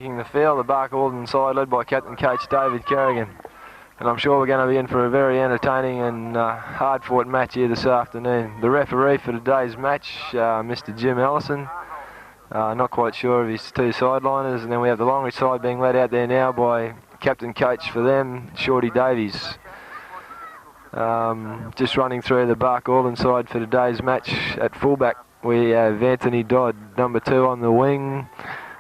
Taking the field, the Barcaldine side led by captain coach David Kerrigan. And I'm sure we're going to be in for a very entertaining and hard-fought match here this afternoon. The referee for today's match, Mr. Jim Ellison. Not quite sure of his two sideliners. And then we have the Longreach side being led out there now by captain coach for them, Shorty Davies. Just running through the Barcaldine side for today's match. At fullback we have Anthony Dodd, number 2 on the wing.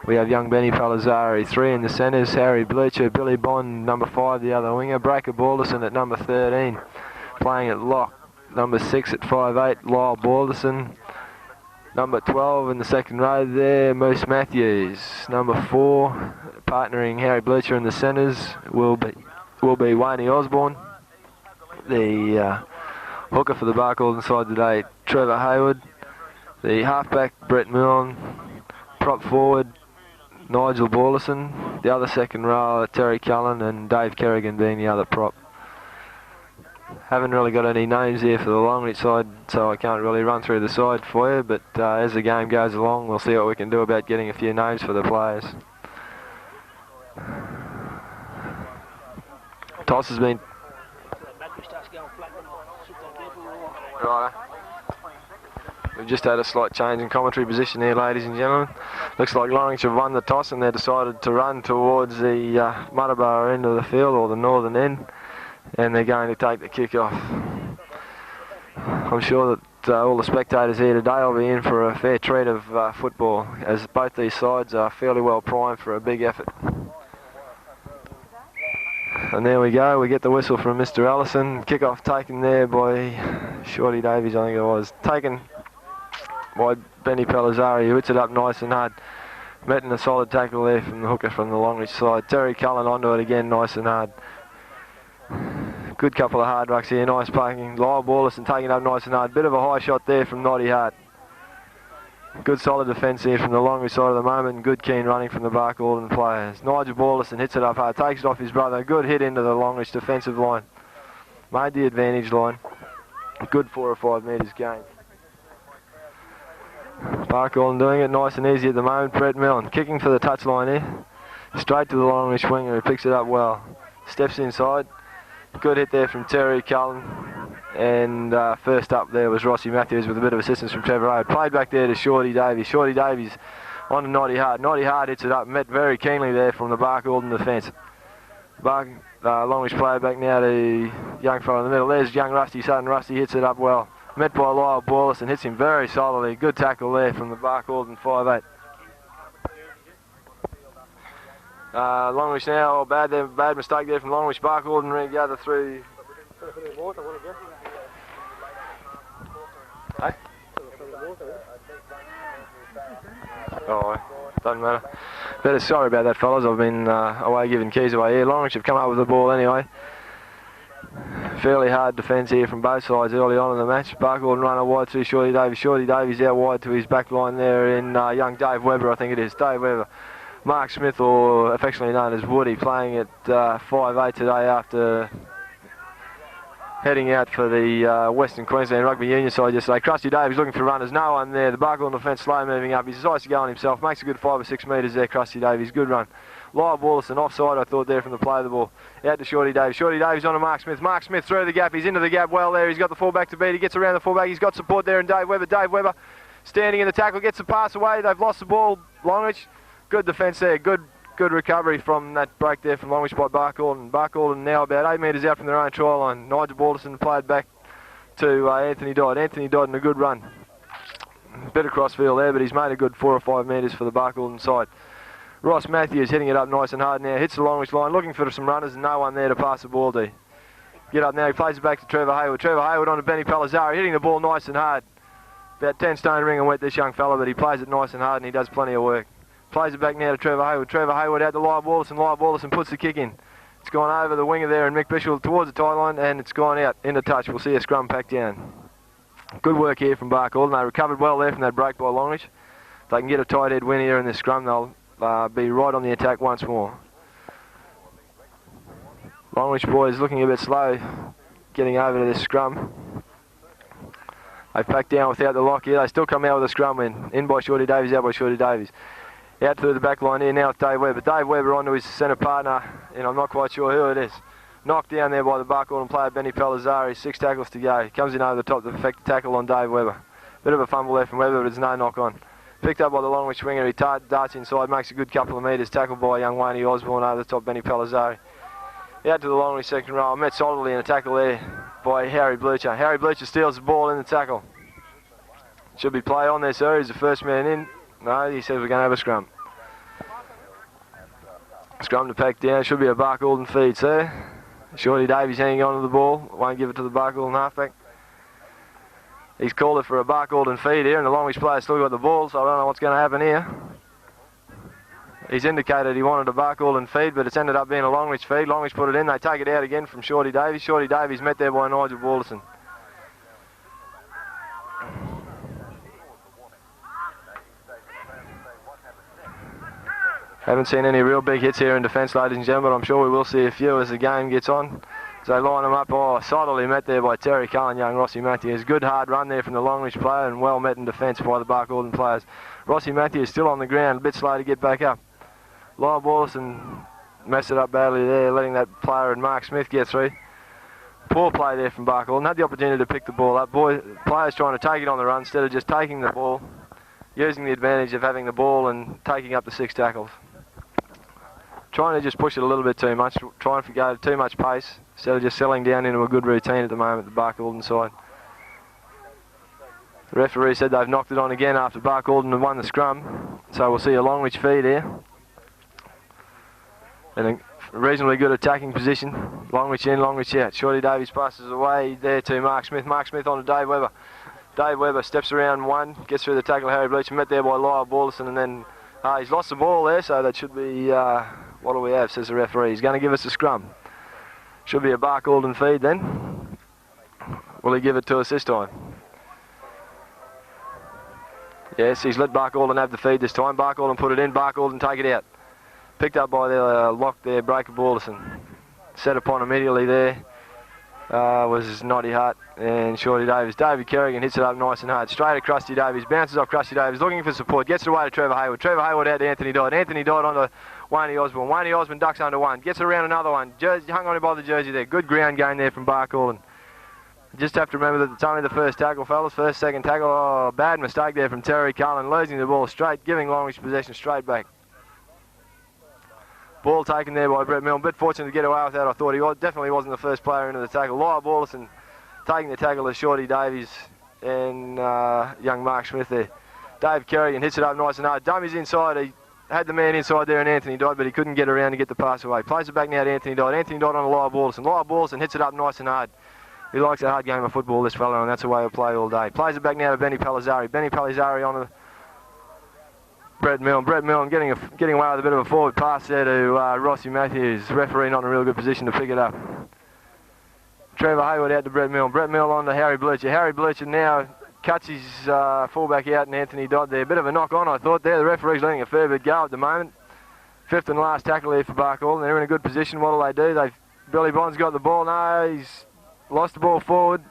We have young Benny Palazzari, 3 in the centres, Harry Bleacher, Billy Bond, number 5, the other winger, Breaker Balderson at number 13, playing at lock, number 6 at 5'8", Lyle Balderson, number 12 in the second row there, Moose Matthews, number 4, partnering Harry Bleacher in the centres, will be Wayne Osborne, the hooker for the Barcaldine side today, Trevor Hayward, the halfback, Brett Milne, prop forward, Nigel Balderson, the other second row, Terry Cullen and Dave Kerrigan being the other prop. Haven't really got any names here for the Longreach side, so I can't really run through the side for you, but as the game goes along, we'll see what we can do about getting a few names for the players. Toss has been... Right. We've just had a slight change in commentary position here, ladies and gentlemen. Looks like Longreach have won the toss and they decided to run towards the Muttaburra end of the field, or the northern end, and they're going to take the kick-off. I'm sure that all the spectators here today will be in for a fair treat of football, as both these sides are fairly well primed for a big effort. And there we go, we get the whistle from Mr. Ellison. Kick-off taken there by Shorty Davies, I think it was. Taken by Benny Palazzari, who hits it up nice and hard. Metting a solid tackle there from the hooker from the Longreach side. Terry Cullen onto it again, nice and hard. Good couple of hard rucks here, nice parking. Lyle Balderson taking it up nice and hard. Bit of a high shot there from Noddy Hart. Good solid defence here from the Longreach side at the moment, and good keen running from the Barcaldine players. Nigel Balderson hits it up hard, takes it off his brother. Good hit into the Longreach defensive line. Made the advantage line. Good 4 or 5 metres gained. Barcaldine doing it nice and easy at the moment. Brett Milne kicking for the touchline here. Straight to the Longreach winger, who picks it up well. Steps inside. Good hit there from Terry Cullen. And first up there was Rossi Matthews with a bit of assistance from Trevor Hayward. Played back there to Shorty Davies. Shorty Davies on to Noddy Hart. Noddy Hart hits it up, met very keenly there from the Barcaldine defence. Longreach player back now to young fellow in the middle. There's young Rusty Sutton. Rusty hits it up well. Met by Lyle Balderson, hits him very solidly. Good tackle there from the Barcaldine 5'8". Longreach now, bad mistake there from Longreach. Barcaldine regather through. Hey? Oh, doesn't matter. Better sorry about that, fellas. I've been away giving keys away here. Longreach have come up with the ball anyway. Fairly hard defence here from both sides early on in the match. Barcaldine runner wide through Shorty Davies. Shorty Davies out wide to his back line there in young Dave Webber, I think it is. Dave Webber. Mark Smith, or affectionately known as Woody, playing at 5'8" today after heading out for the Western Queensland Rugby Union side yesterday. Krusty Davies looking for runners. No one there. The Barcaldine defence slow moving up. He's decides to go on himself. Makes a good 5 or 6 metres there, Krusty Davies. Good run. Lyle Balderson offside, I thought, there from the play of the ball. Out to Shorty Davies. Shorty Davies on to Mark Smith. Mark Smith through the gap. He's into the gap well there. He's got the fullback to beat. He gets around the fullback. He's got support there, and Dave Webber. Dave Webber standing in the tackle. Gets the pass away. They've lost the ball. Longreach. Good defence there. Good recovery from that break there from Longreach by Barcaldine. Barcaldine now about 8 metres out from their own try line. Nigel Balderson played back to Anthony Dodd. Anthony Dodd in a good run. Bit of crossfield there, but he's made a good 4 or 5 metres for the Barcaldine side. Ross Matthews hitting it up nice and hard now. Hits the Longreach line, looking for some runners, and no one there to pass the ball to. Get up now, he plays it back to Trevor Hayward. Trevor Hayward on to Benny Palazzari, hitting the ball nice and hard. About 10 stone ring and wet, this young fella, but he plays it nice and hard and he does plenty of work. Plays it back now to Trevor Hayward. Trevor Hayward out to Lyle Balderson. Lyle Balderson puts the kick in. It's gone over the winger there and Mick Bishop towards the tie line, and it's gone out into touch. We'll see a scrum pack down. Good work here from Barcaldine. They recovered well there from that break by Longreach. If they can get a tight head win here in this scrum, they'll be right on the attack once more. Longreach boys looking a bit slow getting over to this scrum. They've packed down without the lock here. They still come out with a scrum win. In by Shorty Davies, out by Shorty Davies. Out through the back line here now with Dave Webber. Dave Webber onto his centre partner, and I'm not quite sure who it is. Knocked down there by the Barcaldine player, Benny Pellizzari. 6 tackles to go. Comes in over the top to perfect the tackle on Dave Webber. Bit of a fumble there from Webber, but there's no knock on. Picked up by the Longreach winger. He darts inside, makes a good couple of metres. Tackled by young Wayne Osborne over the top, Benny Pellizzari. Out to the Longreach second row. Met solidly in a tackle there by Harry Blucher. Harry Blucher steals the ball in the tackle. Should be play on there, sir. He's the first man in. No, he says we're going to have a scrum. Scrum to pack down. Should be a Barcaldine feed, sir. Shorty Davies hanging on to the ball. Won't give it to the Barcaldine halfback. He's called it for a Barcaldine feed here, and the Longreach player's still got the ball, so I don't know what's going to happen here. He's indicated he wanted a Barcaldine feed, but it's ended up being a Longreach feed. Longreach put it in. They take it out again from Shorty Davies. Shorty Davies met there by Nigel Balderson. Haven't seen any real big hits here in defence, ladies and gentlemen, but I'm sure we will see a few as the game gets on. As they line them up, solidly met there by Terry Cullen, young Rossi Matthews. Good hard run there from the Longreach player and well met in defence by the Barcaldine players. Rossi Matthews still on the ground, a bit slow to get back up. Lyle Balderson messed it up badly there, letting that player and Mark Smith get through. Poor play there from Barcaldine, had the opportunity to pick the ball up. Players trying to take it on the run instead of just taking the ball, using the advantage of having the ball and taking up the 6 tackles. Trying to just push it a little bit too much, trying to go too much pace, instead of just settling down into a good routine at the moment, the Barcaldine side. The referee said they've knocked it on again after Barcaldine have won the scrum, so we'll see a Longreach feed here. In a reasonably good attacking position. Longreach in, Longreach out. Shorty Davies passes away there to Mark Smith. Mark Smith on to Dave Webber. Dave Webber steps around one, gets through the tackle of Harry Bleach, met there by Lyle Balderson, and then he's lost the ball there, so that should be, what do we have, says the referee. He's going to give us a scrum. Should be a Barcaldine feed then. Will he give it to us this time? Yes, he's let Barcaldine have the feed this time. Barcaldine put it in, Barcaldine take it out. Picked up by the lock there, Breaker Balderson. Set upon immediately there was Noddy Hart and Shorty Davies. Davey Kerrigan hits it up nice and hard. Straight at Krusty Davies, bounces off Krusty Davies, looking for support, gets it away to Trevor Hayward. Trevor Hayward out to Anthony Dodd. Anthony Dodd onto Wayne Osborne. Wayne Osborne ducks under one, gets around another one. Hung on by the jersey there. Good ground game there from Barcaldine. Just have to remember that it's only the first tackle, fellas. First, second tackle. Oh, bad mistake there from Terry Cullen, losing the ball straight, giving Longreach possession straight back. Ball taken there by Brett Milne. Bit fortunate to get away with that, I thought. He definitely wasn't the first player into the tackle. Lyle Balderson taking the tackle of Shorty Davies and young Mark Smith there. Dave Kerrigan hits it up nice and hard. Dummies inside. He had the man inside there and Anthony Dodd, but he couldn't get around to get the pass away. Plays it back now to Anthony Dodd. Anthony Dodd on to Lyle Balderson. Lyle Balderson hits it up nice and hard. He likes a hard game of football, this fella, and that's the way he'll play all day. Plays it back now to Benny Pellizzari. Benny Pellizzari on to Brett Milne. Brett Milne getting away with a bit of a forward pass there to Rossi Matthews. Referee not in a real good position to pick it up. Trevor Hayward out to Brett Milne. Brett Milne on to Harry Blucher. Harry Blucher now cuts his fullback out and Anthony Dodd there. Bit of a knock on, I thought there. The referee's letting a fair bit go at the moment. 5th and last tackle here for Barcaldine. They're in a good position. What do? Billy Bond's got the ball. No, he's lost the ball forward.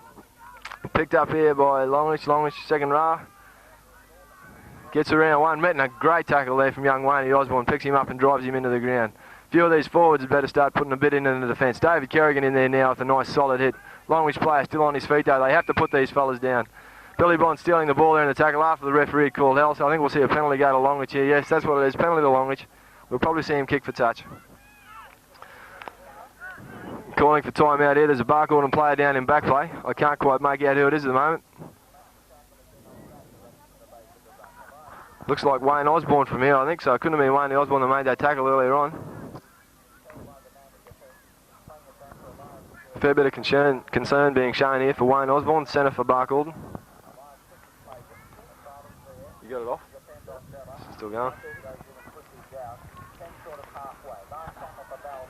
Picked up here by Longreach. Longreach second row. Gets around one, met, and a great tackle there from young Wayne Osborne. Picks him up and drives him into the ground. A few of these forwards had better start putting a bit into the defence. David Kerrigan in there now with a nice solid hit. Longreach player still on his feet though. They have to put these fellas down. Billy Bond stealing the ball there in the tackle after the referee called hell. So I think we'll see a penalty go to Longreach here. Yes, that's what it is. Penalty to Longreach. We'll probably see him kick for touch. Calling for time out here. There's a Barcaldine player down in back play. I can't quite make out who it is at the moment. Looks like Wayne Osborne from here, I think so. It couldn't have been Wayne Osborne that made that tackle earlier on. A fair bit of concern being shown here for Wayne Osborne, centre for Barcaldine. You got it off? Still going.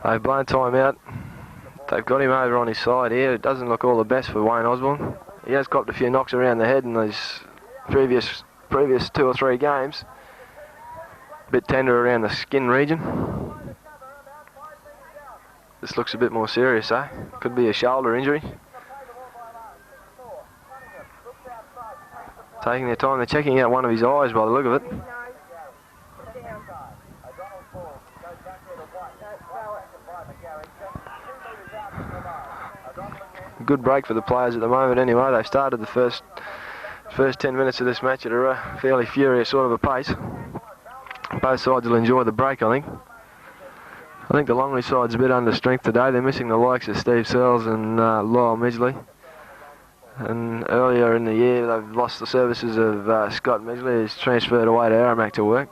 They've blown time out. They've got him over on his side here. It doesn't look all the best for Wayne Osborne. He has copped a few knocks around the head in these previous 2 or 3 games. A bit tender around the skin region. This looks a bit more serious, eh? Could be a shoulder injury. Taking their time, they're checking out one of his eyes by the look of it. Good break for the players at the moment anyway. They've started the first 10 minutes of this match at a fairly furious sort of a pace. Both sides will enjoy the break, I think. I think the Longreach side's a bit under strength today. They're missing the likes of Steve Sells and Lyle Midgley. And earlier in the year, they've lost the services of Scott Midgley, who's transferred away to Aramac to work.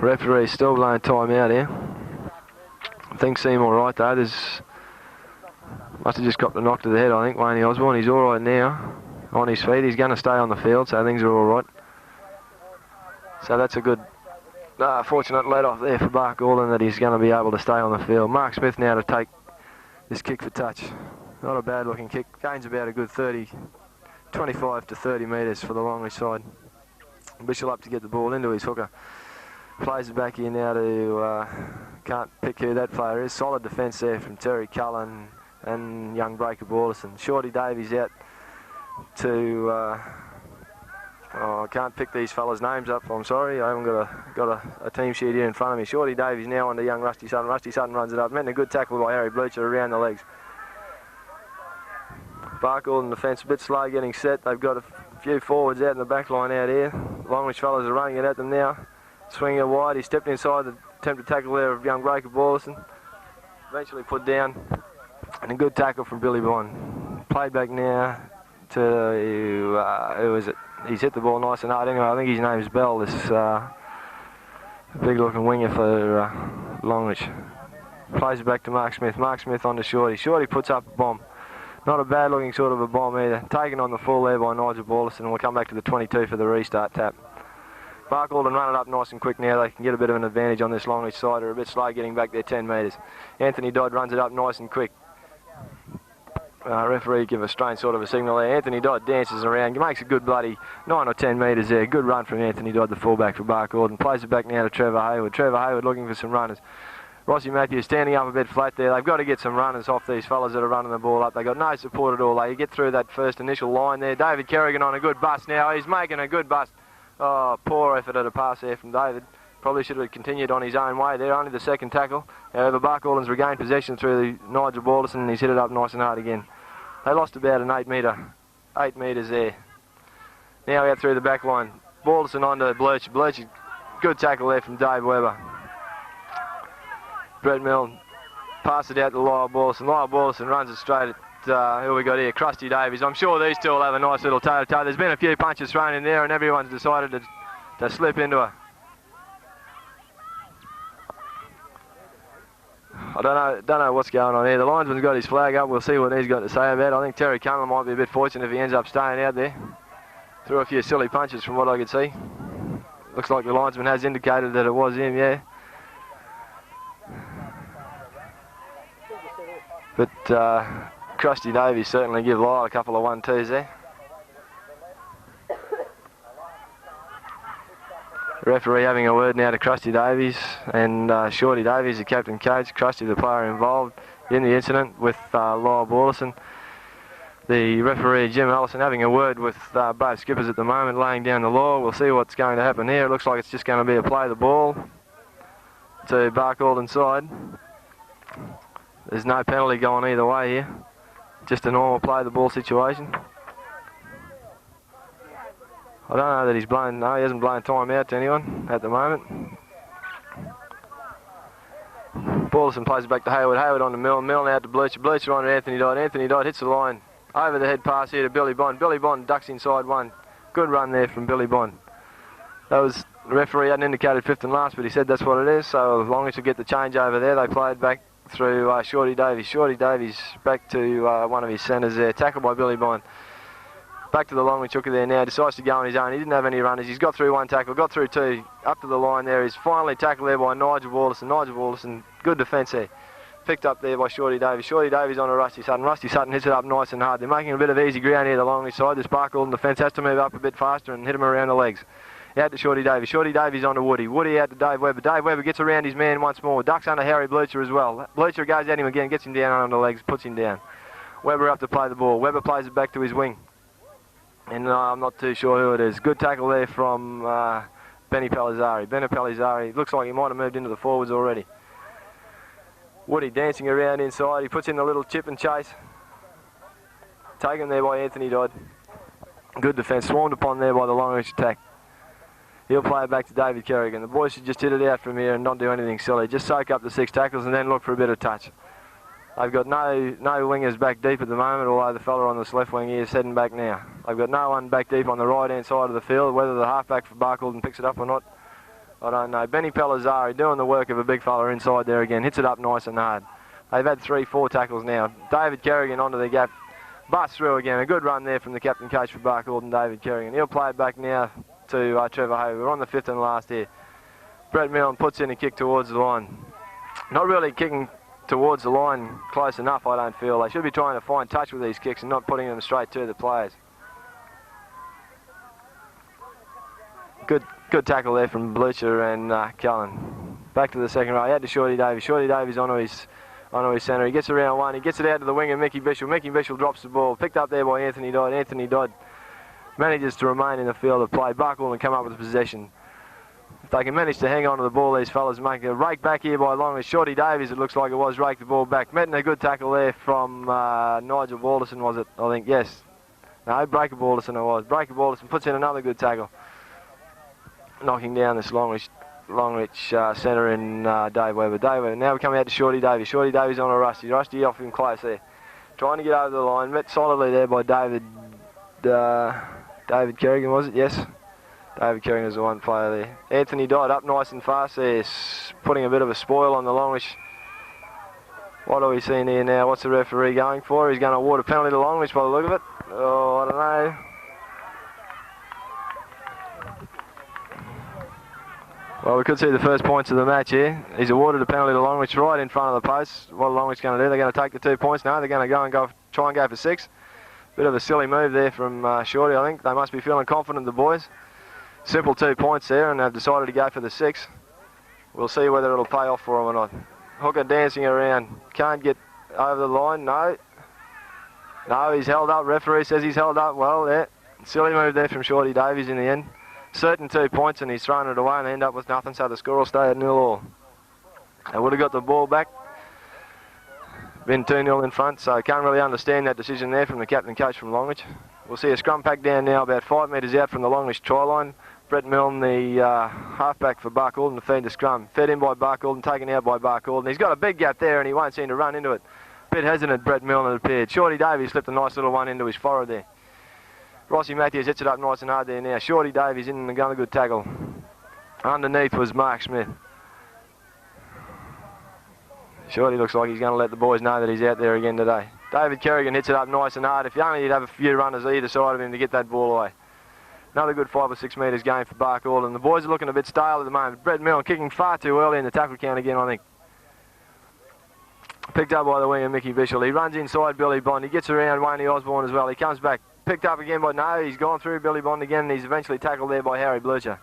Referee's still blowing time out here. Things seem alright though. Must have just got the knock to the head, I think, Wayne Osborne. He's alright now, on his feet. He's going to stay on the field, so things are alright. So that's a good, fortunate let off there for Bart Gordon that he's going to be able to stay on the field. Mark Smith now to take this kick for touch. Not a bad looking kick. Gains about a good 25 to 30 metres for the Longreach side. Bishop up to get the ball into his hooker. Plays it back here now to, can't pick who that player is. Solid defence there from Terry Cullen and young Breaker Borderson. Shorty Davies out to, I can't pick these fellas' names up, I'm sorry. I haven't got a team sheet here in front of me. Shorty Davies now on to young Rusty Sutton. Rusty Sutton runs it up. Meant a good tackle by Harry Blucher around the legs. Barkle in the defence, a bit slow getting set. They've got a few forwards out in the back line out here. Longreach fellas are running it at them now. Swinging it wide. He stepped inside the attempted tackle there of young Breaker Borderson. Eventually put down. And a good tackle from Billy Bond. Played back now to, who is it? He's hit the ball nice and hard anyway. I think his name's Bell, this big looking winger for Longreach. Plays it back to Mark Smith. Mark Smith on to Shorty. Shorty puts up a bomb. Not a bad looking sort of a bomb either. Taken on the full there by Nigel Borderson, and we'll come back to the 22 for the restart tap. Barkle and run it up nice and quick now. They can get a bit of an advantage on this Longreach side. They're a bit slow getting back there 10 metres. Anthony Dodd runs it up nice and quick. Referee give a strange sort of a signal there. Anthony Dodd dances around, makes a good bloody 9 or 10 metres there. Good run from Anthony Dodd, the fullback for Barkle, and plays it back now to Trevor Hayward. Trevor Hayward looking for some runners. Rossi Matthews standing up a bit flat there. They've got to get some runners off these fellas that are running the ball up. They've got no support at all. They get through that first initial line there. David Kerrigan on a good bust now. He's making a good bust. Oh, poor effort at a pass there from David. Probably should have continued on his own way there. Only the second tackle. However, Barkle's regained possession through Nigel Balderson, and he's hit it up nice and hard again. They lost about an 8 metres there. Now out through the back line. Balderson on to Blucher. Blucher, good tackle there from Dave Webber. Brett Milne passes it out to Lyle Balderson. Lyle Balderson runs it straight at, who we got here, Krusty Davies. I'm sure these two will have a nice little toe-to-toe. There's been a few punches thrown in there and everyone's decided to slip into a... I don't know what's going on here. The linesman's got his flag up. We'll see what he's got to say about it. I think Terry Cullen might be a bit fortunate if he ends up staying out there. Threw a few silly punches from what I could see. Looks like the linesman has indicated that it was him, yeah. But Krusty Davies certainly give Lyle a couple of 1-2s there. Referee having a word now to Krusty Davies and Shorty Davies, the captain coach. Krusty, the player involved in the incident with Lyle Balderson. The referee, Jim Allison, having a word with both skippers at the moment, laying down the law. We'll see what's going to happen here. It looks like it's just going to be a play the ball to Barkle inside. There's no penalty going either way here. Just a normal play the ball situation. I don't know that he's blown, no, he hasn't blown time out to anyone at the moment. Balderson plays it back to Hayward. Hayward on to Milne. Milne out to Blucher. Blucher on to Anthony Dodd. Anthony Dodd hits the line. Over the head pass here to Billy Bond. Billy Bond ducks inside one. Good run there from Billy Bond. That was, the referee hadn't indicated fifth and last, but he said that's what it is. So Longreach will get the change over there. They played back through Shorty Davies. Shorty Davies back to one of his centres there. Tackled by Billy Bond. Back to the Longreach hooker there now. Decides to go on his own. He didn't have any runners. He's got through one tackle. Got through two. Up to the line there. He's finally tackled there by Nigel Balderson. Nigel Balderson, good defence there. Picked up there by Shorty Davies. Shorty Davies on to Rusty Sutton. Rusty Sutton hits it up nice and hard. They're making a bit of easy ground here, the Longreach side. This Barkle in defence has to move up a bit faster and hit him around the legs. Out to Shorty Davies. Shorty Davies on to Woody. Woody out to Dave Webber. Dave Webber gets around his man once more. Ducks under Harry Blucher as well. Blucher goes at him again, gets him down on the legs, puts him down. Webber up to play the ball. Webber plays it back to his wing. And I'm not too sure who it is. Good tackle there from Benny Palizzari. Benny Palizzari looks like he might have moved into the forwards already. Woody dancing around inside. He puts in the little chip and chase. Taken there by Anthony Dodd. Good defence, swarmed upon there by the Longreach attack. He'll play it back to David Kerrigan. The boys should just hit it out from here and not do anything silly. Just soak up the 6 tackles and then look for a bit of touch. They've got no wingers back deep at the moment, although the fella on this left wing here is heading back now. They've got no one back deep on the right-hand side of the field. Whether the halfback for Barcaldine picks it up or not, I don't know. Benny Pellizzari doing the work of a big fella inside there again. Hits it up nice and hard. They've had 3-4 tackles now. David Kerrigan onto the gap. Busts through again. A good run there from the captain coach for Barcaldine, David Kerrigan. He'll play it back now to Trevor Hay. We're on the 5th and last here. Brett Milne puts in a kick towards the line. Not really kicking towards the line close enough, I don't feel. They should be trying to find touch with these kicks and not putting them straight to the players. Good tackle there from Blucher and Cullen. Back to the second row. He had to Shorty Davies. Shorty Davies onto his centre. He gets around one. He gets it out to the wing of Mickey Bishop. Mickey Bishop drops the ball. Picked up there by Anthony Dodd. Anthony Dodd manages to remain in the field of play. Barcaldine and come up with possession. If they can manage to hang on to the ball, these fellas make a rake back here by Longreach. Shorty Davies, it looks like it was, rake the ball back. Met in a good tackle there from Nigel Balderson, was it? I think, yes. No, Breaker Balderson it was. Breaker Balderson puts in another good tackle. Knocking down this Longreach centre in Dave Webber. Dave Webber. Now we come out to Shorty Davies. Shorty Davies on a Rusty. Rusty off him close there. Trying to get over the line. Met solidly there by David Kerrigan, was it? Yes. David Kerrigan is the one player there. Anthony Dodd up nice and fast there, putting a bit of a spoil on the Longreach. What are we seeing here now? What's the referee going for? He's going to award a penalty to Longreach by the look of it. Oh, I don't know. Well, we could see the first points of the match here. He's awarded a penalty to Longreach right in front of the post. What are Longreach going to do? They're going to take the 2 points now. They're going to try and go for 6. Bit of a silly move there from Shorty, I think. They must be feeling confident, the boys. Simple 2 points there, and they've decided to go for the 6. We'll see whether it'll pay off for them or not. Hooker dancing around. Can't get over the line. No, he's held up. Referee says he's held up. Well, yeah. Silly move there from Shorty Davies in the end. Certain 2 points, and he's thrown it away and they end up with nothing, so the score will stay at 0-all. They would have got the ball back. Been 2-0 in front, so I can't really understand that decision there from the captain coach from Longreach. We'll see a scrum pack down now, about 5 metres out from the Longreach try line. Brett Milne, the halfback for Barcaldine, to feed the scrum. Fed in by Barcaldine, taken out by Barcaldine. He's got a big gap there and he won't seem to run into it. Bit hesitant, Brett Milne, it appeared. Shorty Davies slipped a nice little one into his forehead there. Rossi Matthews hits it up nice and hard there now. Shorty Davies in and another good tackle. Underneath was Mark Smith. Shorty looks like he's going to let the boys know that he's out there again today. David Kerrigan hits it up nice and hard. If you only have a few runners either side of him to get that ball away. Another good 5 or 6 metres game for Barcaldine. The boys are looking a bit stale at the moment. Brett Milne kicking far too early in the tackle count again, I think. Picked up by the winger Mickey Bishop. He runs inside Billy Bond. He gets around Wayne Osborne as well. He comes back. Picked up again by no, he's gone through Billy Bond again and he's eventually tackled there by Harry Blucher.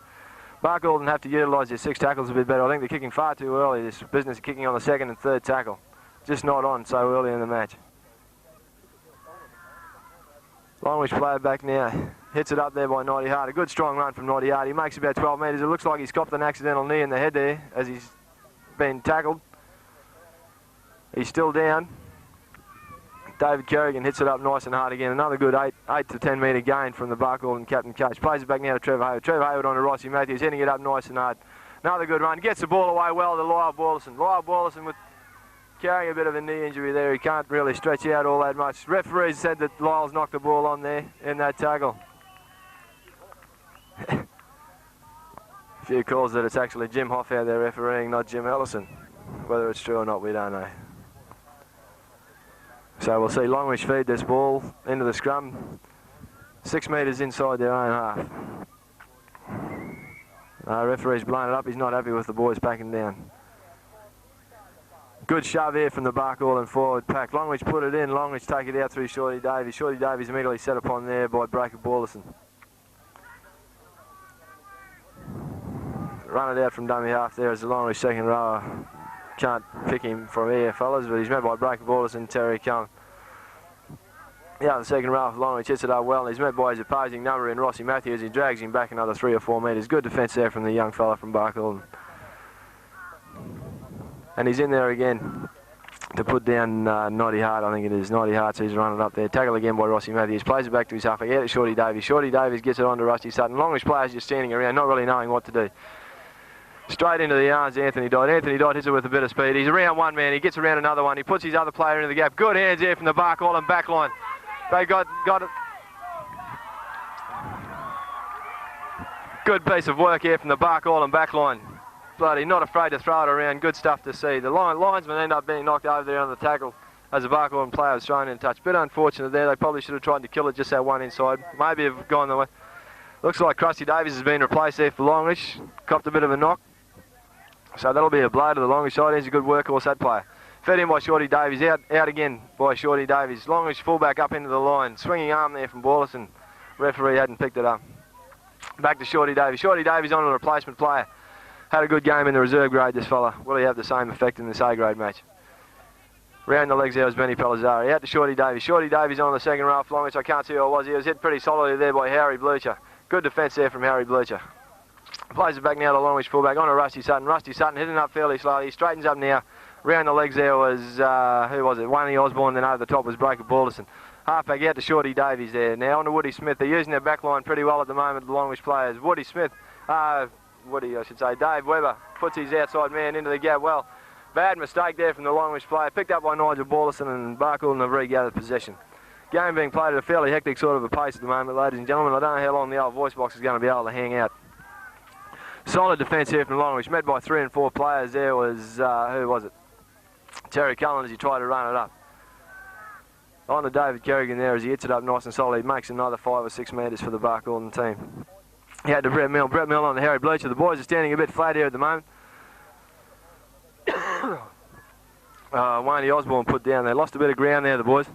Barcaldine have to utilise their 6 tackles a bit better. I think they're kicking far too early. This business of kicking on the 2nd and 3rd tackle. Just not on so early in the match. Longreach player back now. Hits it up there by Nighty Hart. A good strong run from Nighty Hart. He makes about 12 metres. It looks like he's copped an accidental knee in the head there as he's been tackled. He's still down. David Kerrigan hits it up nice and hard again. Another good 8 to 10 metre gain from the Barcaldine captain coach. Plays it back now to Trevor Hayward. Trevor Hayward on to Rossi Matthews, hitting it up nice and hard. Another good run. Gets the ball away well to Lyle Balderson. Lyle Balderson with carrying a bit of a knee injury there. He can't really stretch out all that much. Referees said that Lyle's knocked the ball on there in that tackle. A few calls that it's actually Jim Hoff out there refereeing, not Jim Ellison. Whether it's true or not, we don't know. So we'll see Longreach feed this ball into the scrum. 6 metres inside their own half. Referee's blown it up. He's not happy with the boys backing down. Good shove here from the Barcaldine forward pack. Longreach put it in. Longreach take it out through Shorty Davies. Shorty Davies immediately set upon there by Breaker Balderson. Run it out from dummy half there as the Longreach second rower. Can't pick him from here, fellas, but he's met by Breaker Balderson and Terry Cullen. Yeah, the second row for Longreach hits it up well, and he's met by his opposing number in Rossi Matthews. He drags him back another 3 or 4 metres. Good defence there from the young fella from Barcaldine. And he's in there again. to put down Noddy Hart. I think it is Noddy Hart, so he's running up there. Tackle again by Rossi Matthews. Plays it back to his halfback. Out to Shorty Davies. Shorty Davies gets it on to Rusty Sutton. Longreach players just standing around, not really knowing what to do. Straight into the arms, Anthony Dodd. Anthony Dodd hits it with a bit of speed. He's around one man. He gets around another one. He puts his other player into the gap. Good hands there from the Barcall back line. They got it. Good piece of work here from the Barcall back line. Bloody not afraid to throw it around. Good stuff to see. The linesman ended up being knocked over there on the tackle as the Barcall player was thrown in touch. Bit unfortunate there. They probably should have tried to kill it just that one inside. Maybe have gone the way. Looks like Krusty Davies has been replaced there for Longreach. Copped a bit of a knock. So that'll be a blow to the Longreach side. He's a good workhorse, that player. Fed in by Shorty Davies. Out again by Shorty Davies. Longreach fullback up into the line. Swinging arm there from Borlison. Referee hadn't picked it up. Back to Shorty Davies. Shorty Davies on a replacement player. Had a good game in the reserve grade, this fella. Will he have the same effect in this A grade match? Round the legs there was Benny Pellizzari. Out to Shorty Davies. Shorty Davies on the second row for Longreach. I can't see who it was. He was hit pretty solidly there by Harry Blucher. Good defence there from Harry Blucher. Plays it back now to Longreach fullback on to Rusty Sutton. Rusty Sutton hitting up fairly slowly. He straightens up now. Round the legs there was, who was it? Wayne Osborne, then over the top was Breaker Balderson. Halfback out to Shorty Davies there. Now on to Woody Smith. They're using their back line pretty well at the moment, the Longreach players. Woody Smith, Woody I should say, Dave Webber puts his outside man into the gap well. Bad mistake there from the Longreach player. Picked up by Nigel Balderson and Barcall have regathered possession. Game being played at a fairly hectic sort of a pace at the moment, ladies and gentlemen. I don't know how long the old voice box is going to be able to hang out. Solid defence here from Longreach, met by 3 and 4 players. There was, who was it? Terry Cullen as he tried to run it up. On to David Kerrigan there as he hits it up nice and solid. He makes another 5 or 6 metres for the Barcall team. He had to Brett Mill. Brett Mill on to Harry Blucher. The boys are standing a bit flat here at the moment. Wayne Osborne put down there. Lost a bit of ground there, the boys.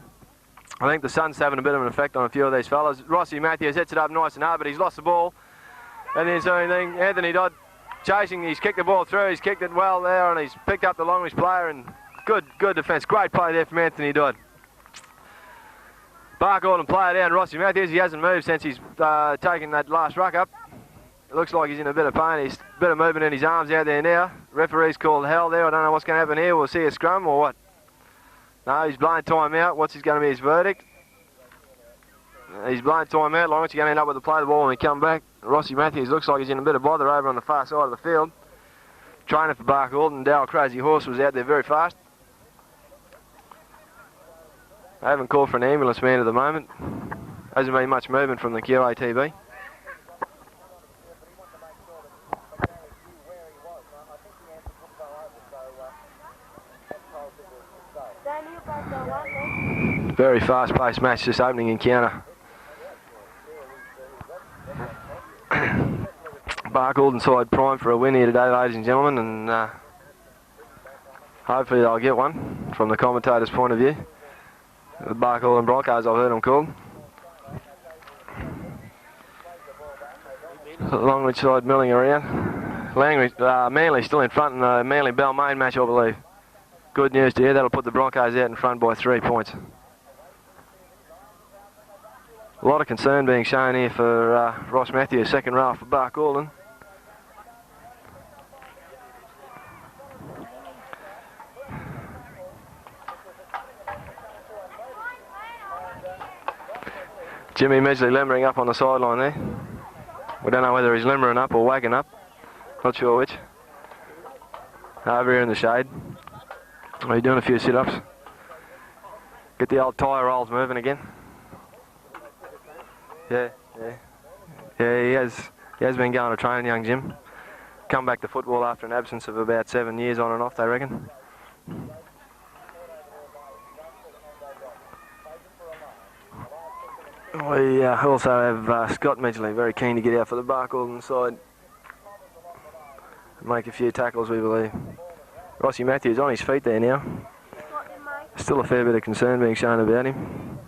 I think the sun's having a bit of an effect on a few of these fellas. Rossi Matthews hits it up nice and hard, but he's lost the ball. And there's anything. Anthony Dodd chasing. He's kicked the ball through. He's kicked it well there, and he's picked up the Longreach player. And good defence. Great play there from Anthony Dodd. Barcall player down Rossi Matthews. He hasn't moved since he's taken that last ruck up. It looks like he's in a bit of pain. He's a bit of movement in his arms out there now. Referee's called hell there. I don't know what's going to happen here. We'll see a scrum or what. No, he's blowing time out. What's going to be his verdict? He's blowing time out. Longreach are going to end up with the play of the ball when we come back. Rossi Matthews looks like he's in a bit of bother over on the far side of the field. Trainer for Barcall and Darryl Crazy Horse was out there very fast. I haven't called for an ambulance man at the moment. Hasn't been much movement from the QATV. Very fast-paced match this opening encounter. Barcall side prime for a win here today, ladies and gentlemen, and hopefully they'll get one from the commentator's point of view. The Barcall Broncos, I've heard them called. Longreach side milling around. Manly still in front in the Manly-Balmain match, I believe. Good news to hear. That'll put the Broncos out in front by 3 points. A lot of concern being shown here for Ross Matthews, second row for Barcall. Jimmy Medgley limbering up on the sideline there. We don't know whether he's limbering up or wagging up. Not sure which. Over here in the shade. He's doing a few sit-ups. Get the old tyre rolls moving again. Yeah, he has been going to training, young Jim. Come back to football after an absence of about 7 years on and off, they reckon. We also have Scott Medgley, very keen to get out for the Barcall side. Make a few tackles, we believe. Rossi Matthews on his feet there now. Still a fair bit of concern being shown about him.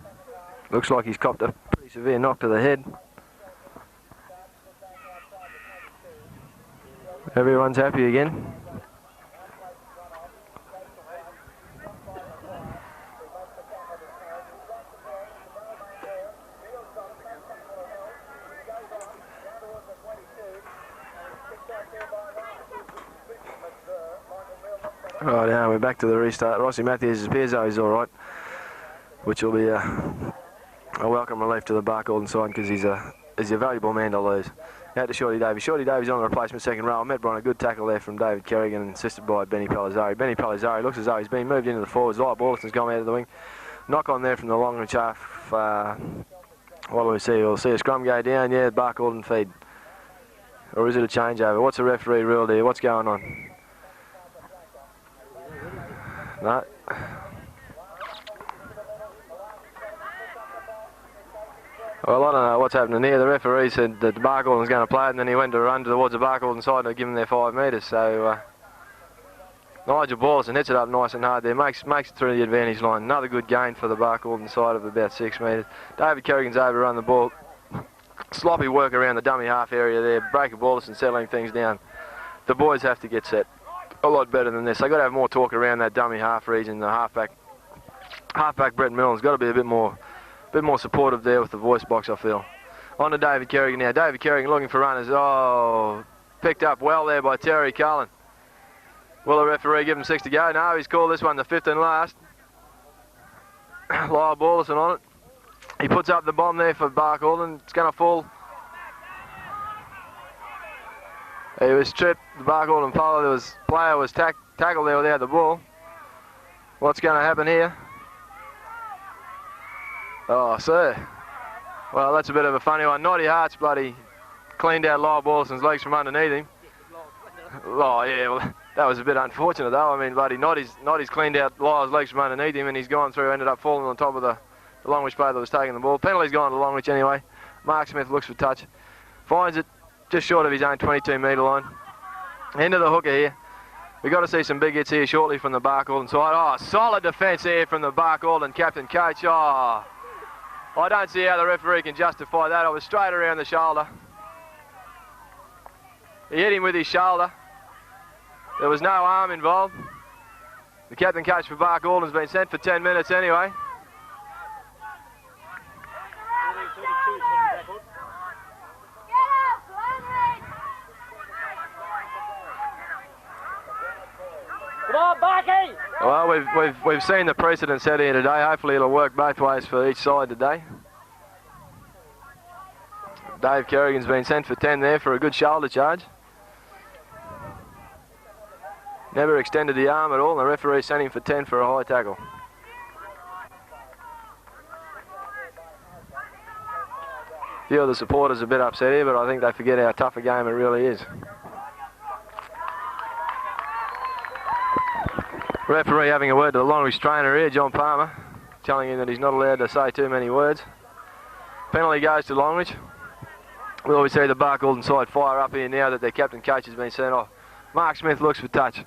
Looks like he's copped a pretty severe knock to the head. Everyone's happy again. Right now we're back to the restart. Rossi Matthews' Pierzo is alright, which will be a welcome relief to the Barcaldine side because he's a valuable man to lose. Out to Shorty Davies. Shorty Davies on the replacement second row. Met by a good tackle there from David Kerrigan, assisted by Benny Palazzari. Benny Palazzari looks as though he's been moved into the forwards. Light Balliston's gone out of the wing. Knock on there from the Longreach half. What do we see? We'll see a scrum go down. Yeah, Barcaldine feed. Or is it a changeover? What's the referee ruled here? What's going on? No. Well, I don't know what's happening here. The referee said that Barcaldine's going to play it, and then he went to run towards the Barcaldine side and give him their 5 metres. So Nigel Ballison hits it up nice and hard there, makes it through the advantage line. Another good gain for the Barcaldine side of about 6 metres. David Kerrigan's overrun the ball. Sloppy work around the dummy half area there. Breaker Ballison settling things down. The boys have to get set a lot better than this. They've got to have more talk around that dummy half region. The halfback Brett Millen's got to be a bit more supportive there with the voice box, I feel. On to David Kerrigan now. David Kerrigan looking for runners. Oh, picked up well there by Terry Cullen. Will the referee give him 6 to go? No, he's called this one the 5th and last. Lyle Ballison on it. He puts up the bomb there for Barcaldine. It's going to fall. He was tripped. The Barcaldine player was tackled there without the ball. What's going to happen here? Oh, sir. Well, that's a bit of a funny one. Naughty Hearts bloody cleaned out Lyle Ballison's legs from underneath him. Oh, yeah, well, that was a bit unfortunate, though. I mean, bloody Naughty's cleaned out Lyle's legs from underneath him, and he's gone through, ended up falling on top of the Longreach player that was taking the ball. Penalty's gone to Longreach anyway. Mark Smith looks for touch. Finds it just short of his own 22-metre line. Into the hooker here. We've got to see some big hits here shortly from the Barcaldine side. Oh, solid defence here from the Barcaldine captain coach. Oh, I don't see how the referee can justify that. I was straight around the shoulder. He hit him with his shoulder. There was no arm involved. The captain coach for Barcaldine's been sent for 10 minutes anyway. Come on, Barky! Well, we've seen the precedent set here today. Hopefully it'll work both ways for each side today. Dave Kerrigan's been sent for 10 there for a good shoulder charge. Never extended the arm at all, and the referee sent him for 10 for a high tackle. A few of the supporters are a bit upset here, but I think they forget how tough a game it really is. Referee having a word to the Longreach trainer here, John Palmer, telling him that he's not allowed to say too many words. Penalty goes to Longreach. Will we see the Barcaldine side fire up here now that their captain coach has been sent off? Mark Smith looks for touch.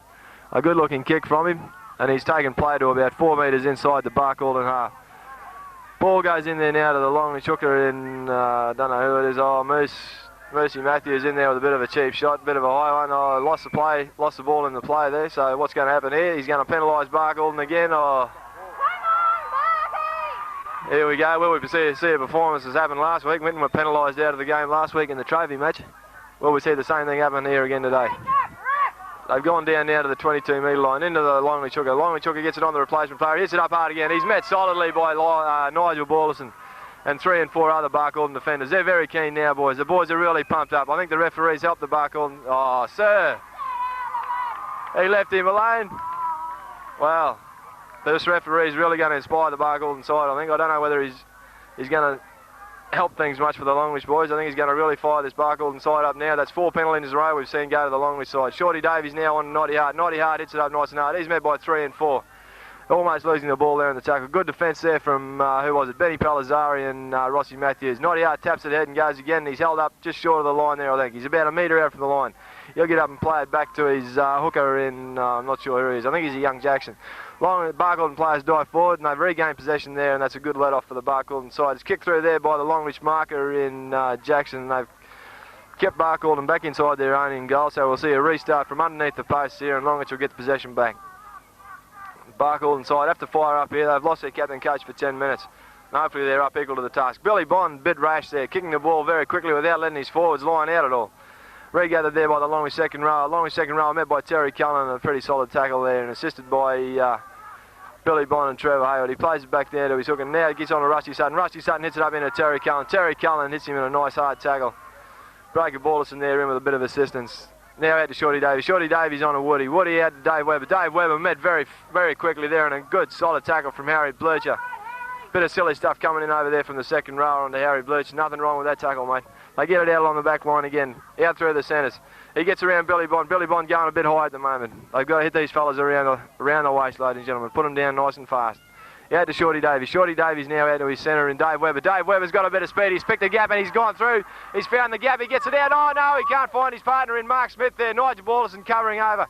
A good looking kick from him, and he's taken play to about 4 metres inside the Barcaldine half. Ball goes in there now to the Longreach hooker in, I don't know who it is, Mercy Matthews in there with a bit of a cheap shot, bit of a high one. Oh, lost the ball in the play there, so what's going to happen here? He's going to penalise Barcaldine again. Oh. Here we go. Will we see a performance as happened last week? Winton were penalised out of the game last week in the trophy match. Will we see the same thing happen here again today? They've gone down now to the 22-metre line, into the Longreach hooker. Longreach hooker gets it on the replacement player, hits it up hard again. He's met solidly by Nigel Ballison and 3 and 4 other Barcaldine defenders. They're very keen now, boys. The boys are really pumped up. I think the referees helped the Barcaldine. Oh, sir. He left him alone. Well, this referee is really going to inspire the Barcaldine side, I think. I don't know whether he's going to help things much for the Longreach boys. I think he's going to really fire this Barcaldine side up now. That's 4 penalties in a row we've seen go to the Longreach side. Shorty Davies now on Naughty Hart. Naughty Hart hits it up nice and hard. He's met by 3 and 4. Almost losing the ball there in the tackle. Good defence there from, who was it? Benny Palazzari and Rossi Matthews. Naughty Hart taps it ahead and goes again. He's held up just short of the line there, I think. He's about a metre out from the line. He'll get up and play it back to his hooker in, I'm not sure who he is. I think he's a young Jackson. Barcaldine players dive forward and they've regained possession there, and that's a good let-off for the Barcaldine side. It's kicked through there by the Longreach marker in Jackson. They've kept Barcaldine back inside their own in goal, so we'll see a restart from underneath the posts here, and Longreach will get the possession back. Barcaldine side have to fire up here. They've lost their captain coach for 10 minutes. And hopefully they're up equal to the task. Billy Bond, bit rash there, kicking the ball very quickly without letting his forwards line out at all. Regathered there by the Longreach second row. Longreach second row met by Terry Cullen, a pretty solid tackle there, and assisted by Billy Bond and Trevor Hayward. He plays it back there to his hook, and now he gets on to Rusty Sutton. Rusty Sutton hits it up into Terry Cullen. Terry Cullen hits him in a nice hard tackle. Breaker Ballison there in with a bit of assistance. Now out to Shorty Davies. Shorty Davies on to Woody. Woody out to Dave Webber. Dave Webber met very, very quickly there, and a good solid tackle from Harry Blucher. Bit of silly stuff coming in over there from the second row onto Harry Blucher. Nothing wrong with that tackle, mate. They get it out along the back line again, out through the centres. He gets around Billy Bond. Billy Bond going a bit high at the moment. They've got to hit these fellas around the waist, ladies and gentlemen. Put them down nice and fast. Out to Shorty Davies. Shorty Davies now out to his centre and Dave Webber. Dave Webber's got a bit of speed. He's picked the gap and he's gone through. He's found the gap. He gets it out. Oh no, he can't find his partner in Mark Smith there. Nigel Ballison covering over.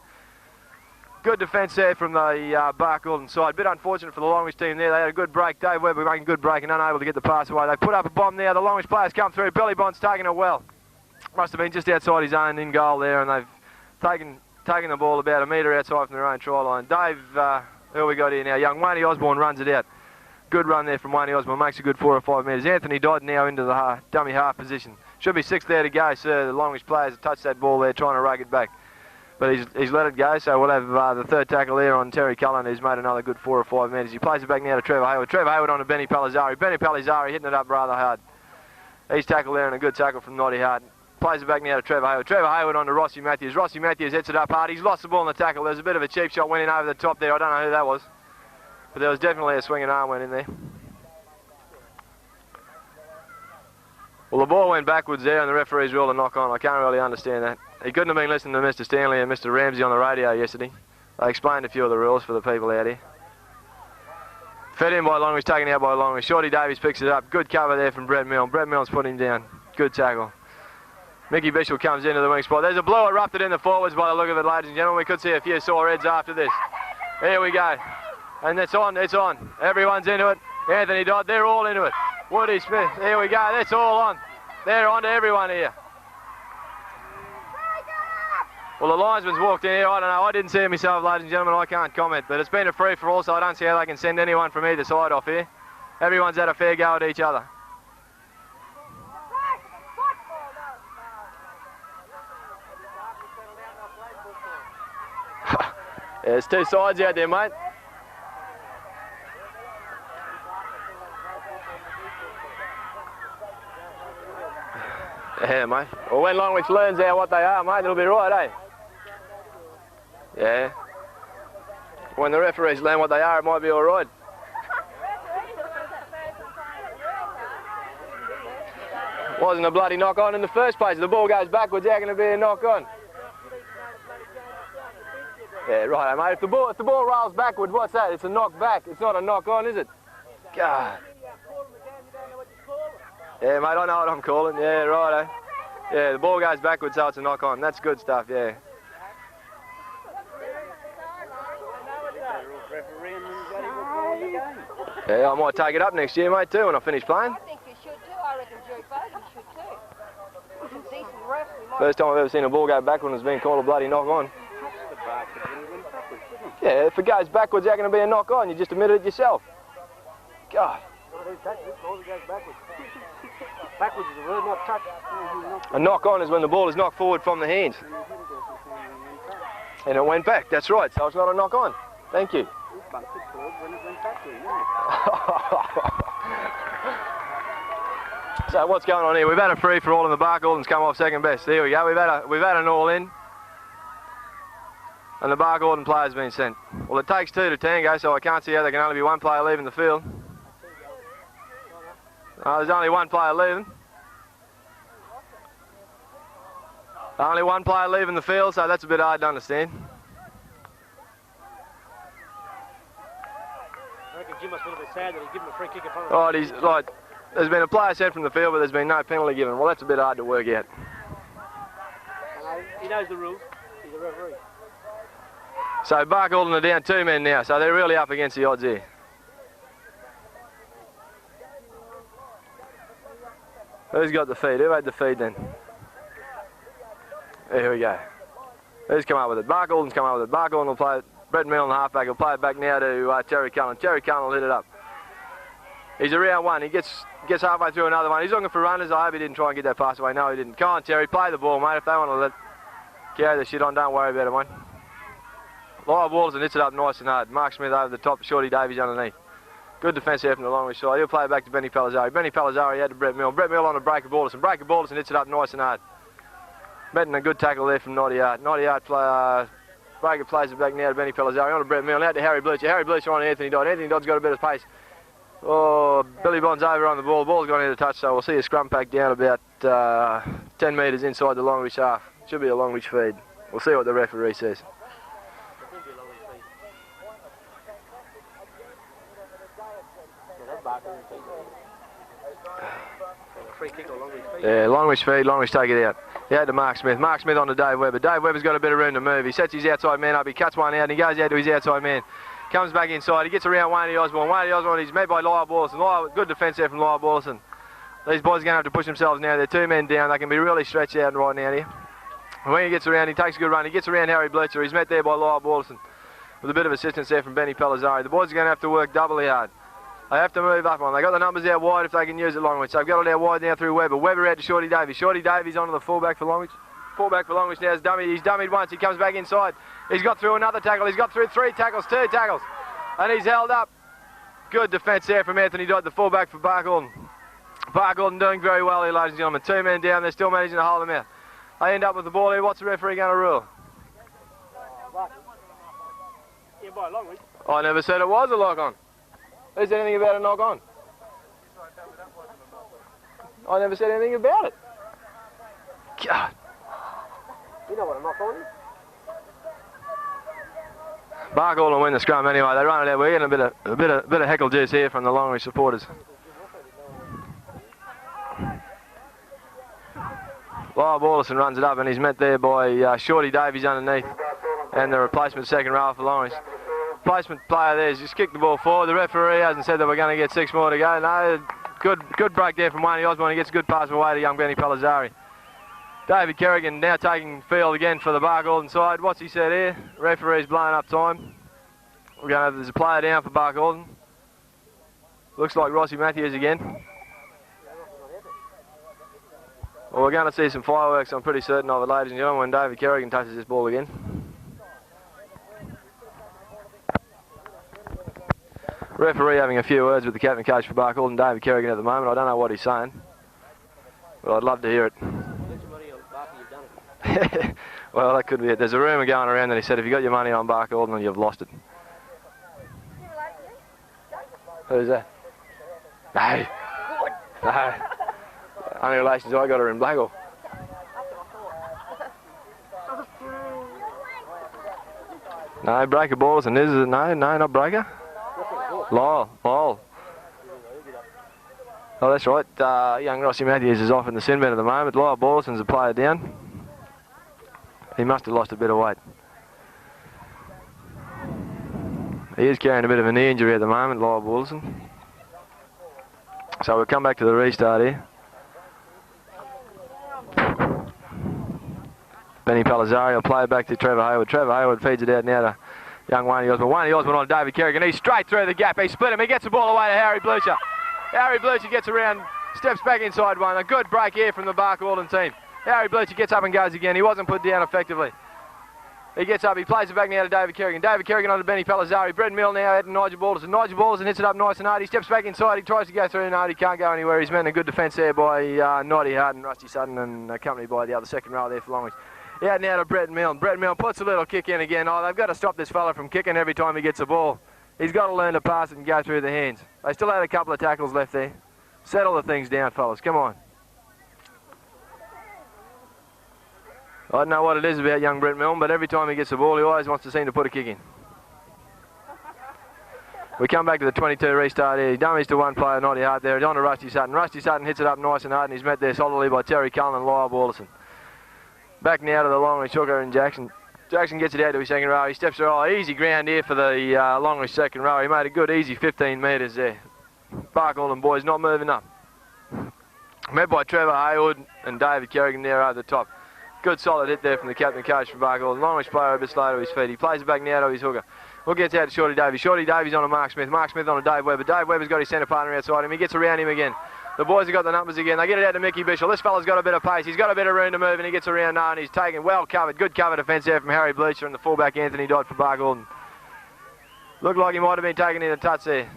Good defence there from the Barcaldine side. Bit unfortunate for the Longreach team there. They had a good break. Dave Webber making a good break and unable to get the pass away. They put up a bomb there. The Longreach players come through. Billy Bond's taking it well. Must have been just outside his own in goal there, and they've taken the ball about a metre outside from their own try line. Dave, who we got here now? Young Wayne Osborne runs it out. Good run there from Wayne Osborne. Makes a good 4 or 5 metres. Anthony Dodd now into the dummy half position. Should be 6 there to go, sir. The Longreach players have touched that ball there, trying to rug it back. But he's let it go, so we'll have the third tackle there on Terry Cullen, who's made another good 4 or 5 metres. He plays it back now to Trevor Hayward. Trevor Hayward on to Benny Palizzari. Benny Palizzari hitting it up rather hard. He's tackled there and a good tackle from Noddy Hart. Plays it back now to Trevor Hayward. Trevor Hayward on to Rossi Matthews. Rossi Matthews hits it up hard. He's lost the ball in the tackle. There's a bit of a cheap shot went in over the top there. I don't know who that was. But there was definitely a swinging arm went in there. Well, the ball went backwards there and the referee's ruled a knock on. I can't really understand that. He couldn't have been listening to Mr. Stanley and Mr. Ramsey on the radio yesterday. They explained a few of the rules for the people out here. Fed in by Longreach, taken out by Longreach. Shorty Davies picks it up. Good cover there from Brett Milne. Brett Milne's put him down. Good tackle. Mickey Bishop comes into the wing spot. There's a blue erupted in the forwards by the look of it, ladies and gentlemen. We could see a few sore heads after this. Here we go. And it's on, it's on. Everyone's into it. Anthony Dodd, they're all into it. Woody Smith, here we go. That's all on. They're on to everyone here. Well, the linesman's walked in here. I don't know. I didn't see it myself, ladies and gentlemen. I can't comment. But it's been a free-for-all, so I don't see how they can send anyone from either side off here. Everyone's had a fair go at each other. Yeah, there's 2 sides out there, mate. Yeah, mate. Well, when Longreach learns out what they are, mate, it'll be right, eh? Yeah. When the referees learn what they are, it might be all right. Wasn't a bloody knock-on in the first place. If the ball goes backwards, how can it be a knock-on? Yeah, right, mate. If the ball rolls backward, what's that? It's a knock back. It's not a knock on, is it? God. Yeah, mate, I know what I'm calling. Yeah, right, eh? Yeah, the ball goes backwards, so it's a knock on. That's good stuff, yeah. Yeah, I might take it up next year, mate, too, when I finish playing. I think you should too. I reckon Jerry Fogan should too. Some decent refs. First time I've ever seen a ball go backwards and it's been called a bloody knock on. Yeah, if it goes backwards, how can it be a knock on? You just admitted it yourself. God. Backwards is the word, not touch. A knock on is when the ball is knocked forward from the hands. And it went back, that's right, so it's not a knock on. Thank you. So what's going on here? We've had a free for all and the Barcaldine's come off second best. There we go, we've had an all in. And the Barcaldine player's been sent. Well, it takes 2 to tango, so I can't see how there can only be 1 player leaving the field. There's only 1 player leaving. Only 1 player leaving the field, so that's a bit hard to understand. I reckon Jim must be a bit sad that he's given a free kick in front of Right, he's like, there's been a player sent from the field, but there's been no penalty given. Well, that's a bit hard to work out. He knows the rules. He's a referee. So Barcaldine are down 2 men now, so they're really up against the odds here. Who's got the feed? Who had the feed then? Here we go. Who's come up with it? Barcaldine's come up with it. Barcaldine will play it. Brett Milne, the halfback, will play it back now to Terry Cullen. Terry Cullen will hit it up. He's around one. He gets halfway through another one. He's looking for runners. I hope he didn't try and get that pass away. No, he didn't. Come on, Terry. Play the ball, mate. If they want to carry the shit on, don't worry about it, mate. Live balls and hits it up nice and hard. Mark Smith over the top. Shorty Davies underneath. Good defence there from the Longreach side. He'll play it back to Benny Palazzari. Benny Palazzari had to Brett Mill. Brett Mill on a breaker ball. And breaker ball and hits it up nice and hard. Metting a good tackle there from Naughty Art. Naughty Art breaker plays it back now to Benny Palazzari. On to Brett Mill. Now to Harry Bleacher. Harry Bleacher on Anthony Dodd. Anthony Dodd's got a bit of pace. Oh, Billy Bond's over on the ball. Ball's gone into touch, so we'll see a scrum pack down about 10 metres inside the Longreach half. Should be a Longreach feed. We'll see what the referee says. Yeah, Longreach feed, Longreach take it out. He had to Mark Smith. Mark Smith on to Dave Webber. Dave Webber's got a bit of room to move. He sets his outside man up. He cuts one out and he goes out to his outside man. Comes back inside. He gets around Wayne Osborne. Wayne Osborne, he's met by Lyle Borlison. Good defence there from Lyle Borlison. These boys are going to have to push themselves now. They're 2 men down. They can be really stretched out right now here. And when he gets around, he takes a good run. He gets around Harry Bleacher. He's met there by Lyle Borlison with a bit of assistance there from Benny Palazzari. The boys are going to have to work doubly hard. They have to move up on. They got the numbers out wide if they can use it Longreach. So they've got it out wide now through Webber. Webber out to Shorty Davies. Shorty Davies onto the fullback for Longreach. Fullback for Longreach now is dummy. He's dummied once. He comes back inside. He's got through another tackle. He's got through 3 tackles, 2 tackles. And he's held up. Good defence there from Anthony Dodd, the fullback for Barcaldine. Barcaldine doing very well here, ladies and gentlemen. 2 men down. They're still managing to hold them out. They end up with the ball here. What's the referee going to rule? Yeah, by Longreach. I never said it was a lock on. Who said anything about a knock on? I never said anything about it. God. You know what a knock on is? Barcaldine will win the scrum anyway. They run it out. We're getting a bit of heckle juice here from the Longreach supporters. Lyle Borlison runs it up and he's met there by Shorty Davies underneath and the replacement second row for Longreach. Replacement player there has just kicked the ball forward. The referee hasn't said that we're going to get 6 more to go. No, good break there from Wayne Osborne. He gets a good pass away to young Benny Palazzari. David Kerrigan now taking field again for the Barcaldine side. What's he said here? Referee's blowing up time. We're going to have, there's a player down for Barcaldine. Looks like Rossi Matthews again. Well, we're going to see some fireworks, I'm pretty certain of it, ladies and gentlemen, when David Kerrigan touches this ball again. Referee having a few words with the captain coach for Barcaldine, David Kerrigan, at the moment. I don't know what he's saying, but I'd love to hear it. Well, that could be it. There's a rumour going around that he said if you got your money on Barcaldine, you've lost it. Who's that? No. No. Only relations I got her in Blackall. No, Breaker balls and this is it. No, not Breaker. Lyle. Oh, that's right. Young Rossi Matthews is off in the sin bin at the moment. Lyle Borlison's a player down. He must have lost a bit of weight. He is carrying a bit of a knee injury at the moment, Lyle Borlison. So we'll come back to the restart here. Benny Palazzari will play it back to Trevor Hayward. Trevor Hayward feeds it out now to young Wayne Osborne. Wayne Osborne on David Kerrigan. He's straight through the gap. He split him. He gets the ball away to Harry Bleacher. Harry Bleacher gets around, steps back inside one. A good break here from the Barcaldine team. Harry Bleacher gets up and goes again. He wasn't put down effectively. He gets up, he plays it back now to David Kerrigan. David Kerrigan on to Benny Palazzari. Brett Mill now out to Nigel Balderson. Nigel Balderson hits it up nice and hard. He steps back inside. He tries to go through. No, he can't go anywhere. He's met a good defence there by Noddy Hart and Rusty Sutton, and accompanied by the other second row there for Longreach. Out now to Brett Mill. Brett Mill puts a little kick in again. Oh, they've got to stop this fella from kicking every time he gets the ball. He's got to learn to pass it and go through the hands. They still had a couple of tackles left there. Settle the things down, fellas. Come on. I don't know what it is about young Brett Milne, but every time he gets the ball, he always wants to seem to put a kick in. We come back to the 22 restart here. He dummies to one player, Noddy Hart there. He's on to Rusty Sutton. Rusty Sutton hits it up nice and hard, and he's met there solidly by Terry Cullen and Lyle Balderson. Back now to the Longreach hooker and Jackson. Jackson gets it out to his second row. He steps through. Oh, easy ground here for the Longreach second row. He made a good, easy 15 metres there. Barcaldine boys not moving up. Met by Trevor Hayward and David Kerrigan there over the top. Good solid hit there from the captain coach from Barkle. Longreach player a bit slow to his feet. He plays it back now to his hooker. Hook gets out to Shorty Davies. Shorty Davies on a Mark Smith. Mark Smith on a Dave Webber. Dave Webber's got his centre partner outside him. He gets around him again. The boys have got the numbers again. They get it out to Mickey Bishop. This fella's got a bit of pace. He's got a bit of room to move, and he gets around now, and he's taken well covered. Good cover defence there from Harry Bleacher and the fullback Anthony Dodd for Barkle. Looked like he might have been taken in a touch there.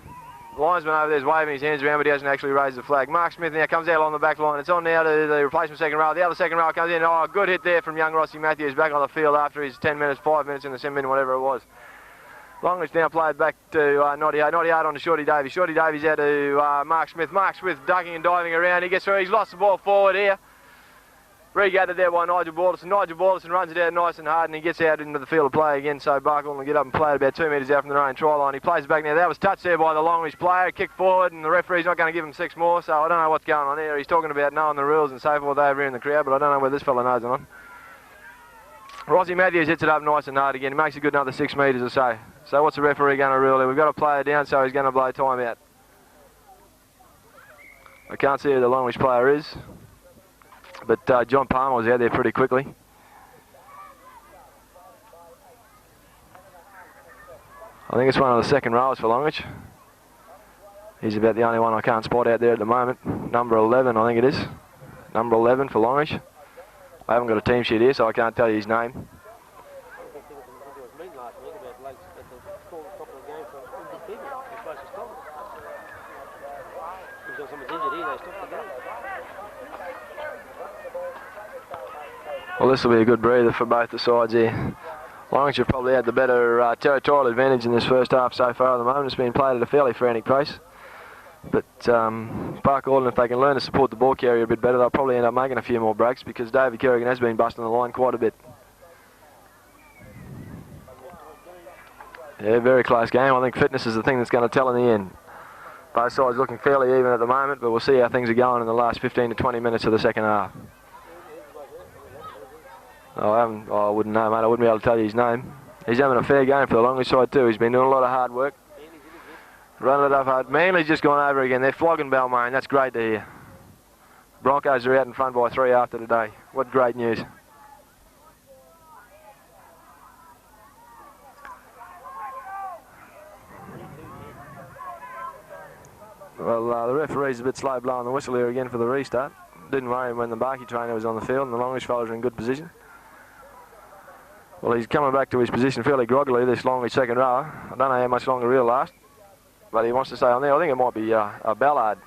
The linesman over there is waving his hands around, but he hasn't actually raised the flag. Mark Smith now comes out along the back line. It's on now to the replacement second row. The other second row comes in. Oh, good hit there from young Rossi Matthews back on the field after his 10 minutes, 5 minutes in the 7 minute, whatever it was. Longreach now played back to Noddy Hart on to Shorty Davies. Shorty Davies out to Mark Smith. Mark Smith ducking and diving around. He gets through. He's lost the ball forward here. Regathered there by Nigel Balderson. Nigel Balderson runs it out nice and hard, and he gets out into the field of play again. So Barkle will get up and play it about 2 metres out from their own try line. He plays it back now. That was touched there by the Longreach player. Kick forward, and the referee's not going to give him 6 more. So I don't know what's going on there. He's talking about knowing the rules and so forth over here in the crowd, but I don't know whether this fella knows or not. Rossi Matthews hits it up nice and hard again. He makes a good another 6 metres or so. So what's the referee going to rule there? We've got a player down, so he's going to blow time out. I can't see who the Longreach player is, but John Palmer was out there pretty quickly. I think it's one of the second rows for Longreach. He's about the only one I can't spot out there at the moment. Number 11, I think it is. Number 11 for Longreach. I haven't got a team sheet here, so I can't tell you his name. Well, this will be a good breather for both the sides here. Longreach have probably had the better territorial advantage in this first half so far at the moment. It's been played at a fairly frantic pace. But Barkle, if they can learn to support the ball carrier a bit better, they'll probably end up making a few more breaks, because David Kerrigan has been busting the line quite a bit. Yeah, very close game. I think fitness is the thing that's going to tell in the end. Both sides looking fairly even at the moment, but we'll see how things are going in the last 15 to 20 minutes of the second half. I wouldn't know, mate. I wouldn't be able to tell you his name. He's having a fair game for the Longreach side too. He's been doing a lot of hard work. Running it up hard. Manly's just gone over again. They're flogging Balmain. That's great to hear. Broncos are out in front by 3 after today. What great news. Well, the referee's a bit slow blowing the whistle here again for the restart. Didn't worry him when the Barkey trainer was on the field, and the Longreach fellas are in good position. Well, he's coming back to his position fairly groggily, this Longreach second row. I don't know how much longer he'll last, but he wants to stay on there. I think it might be a Ballard.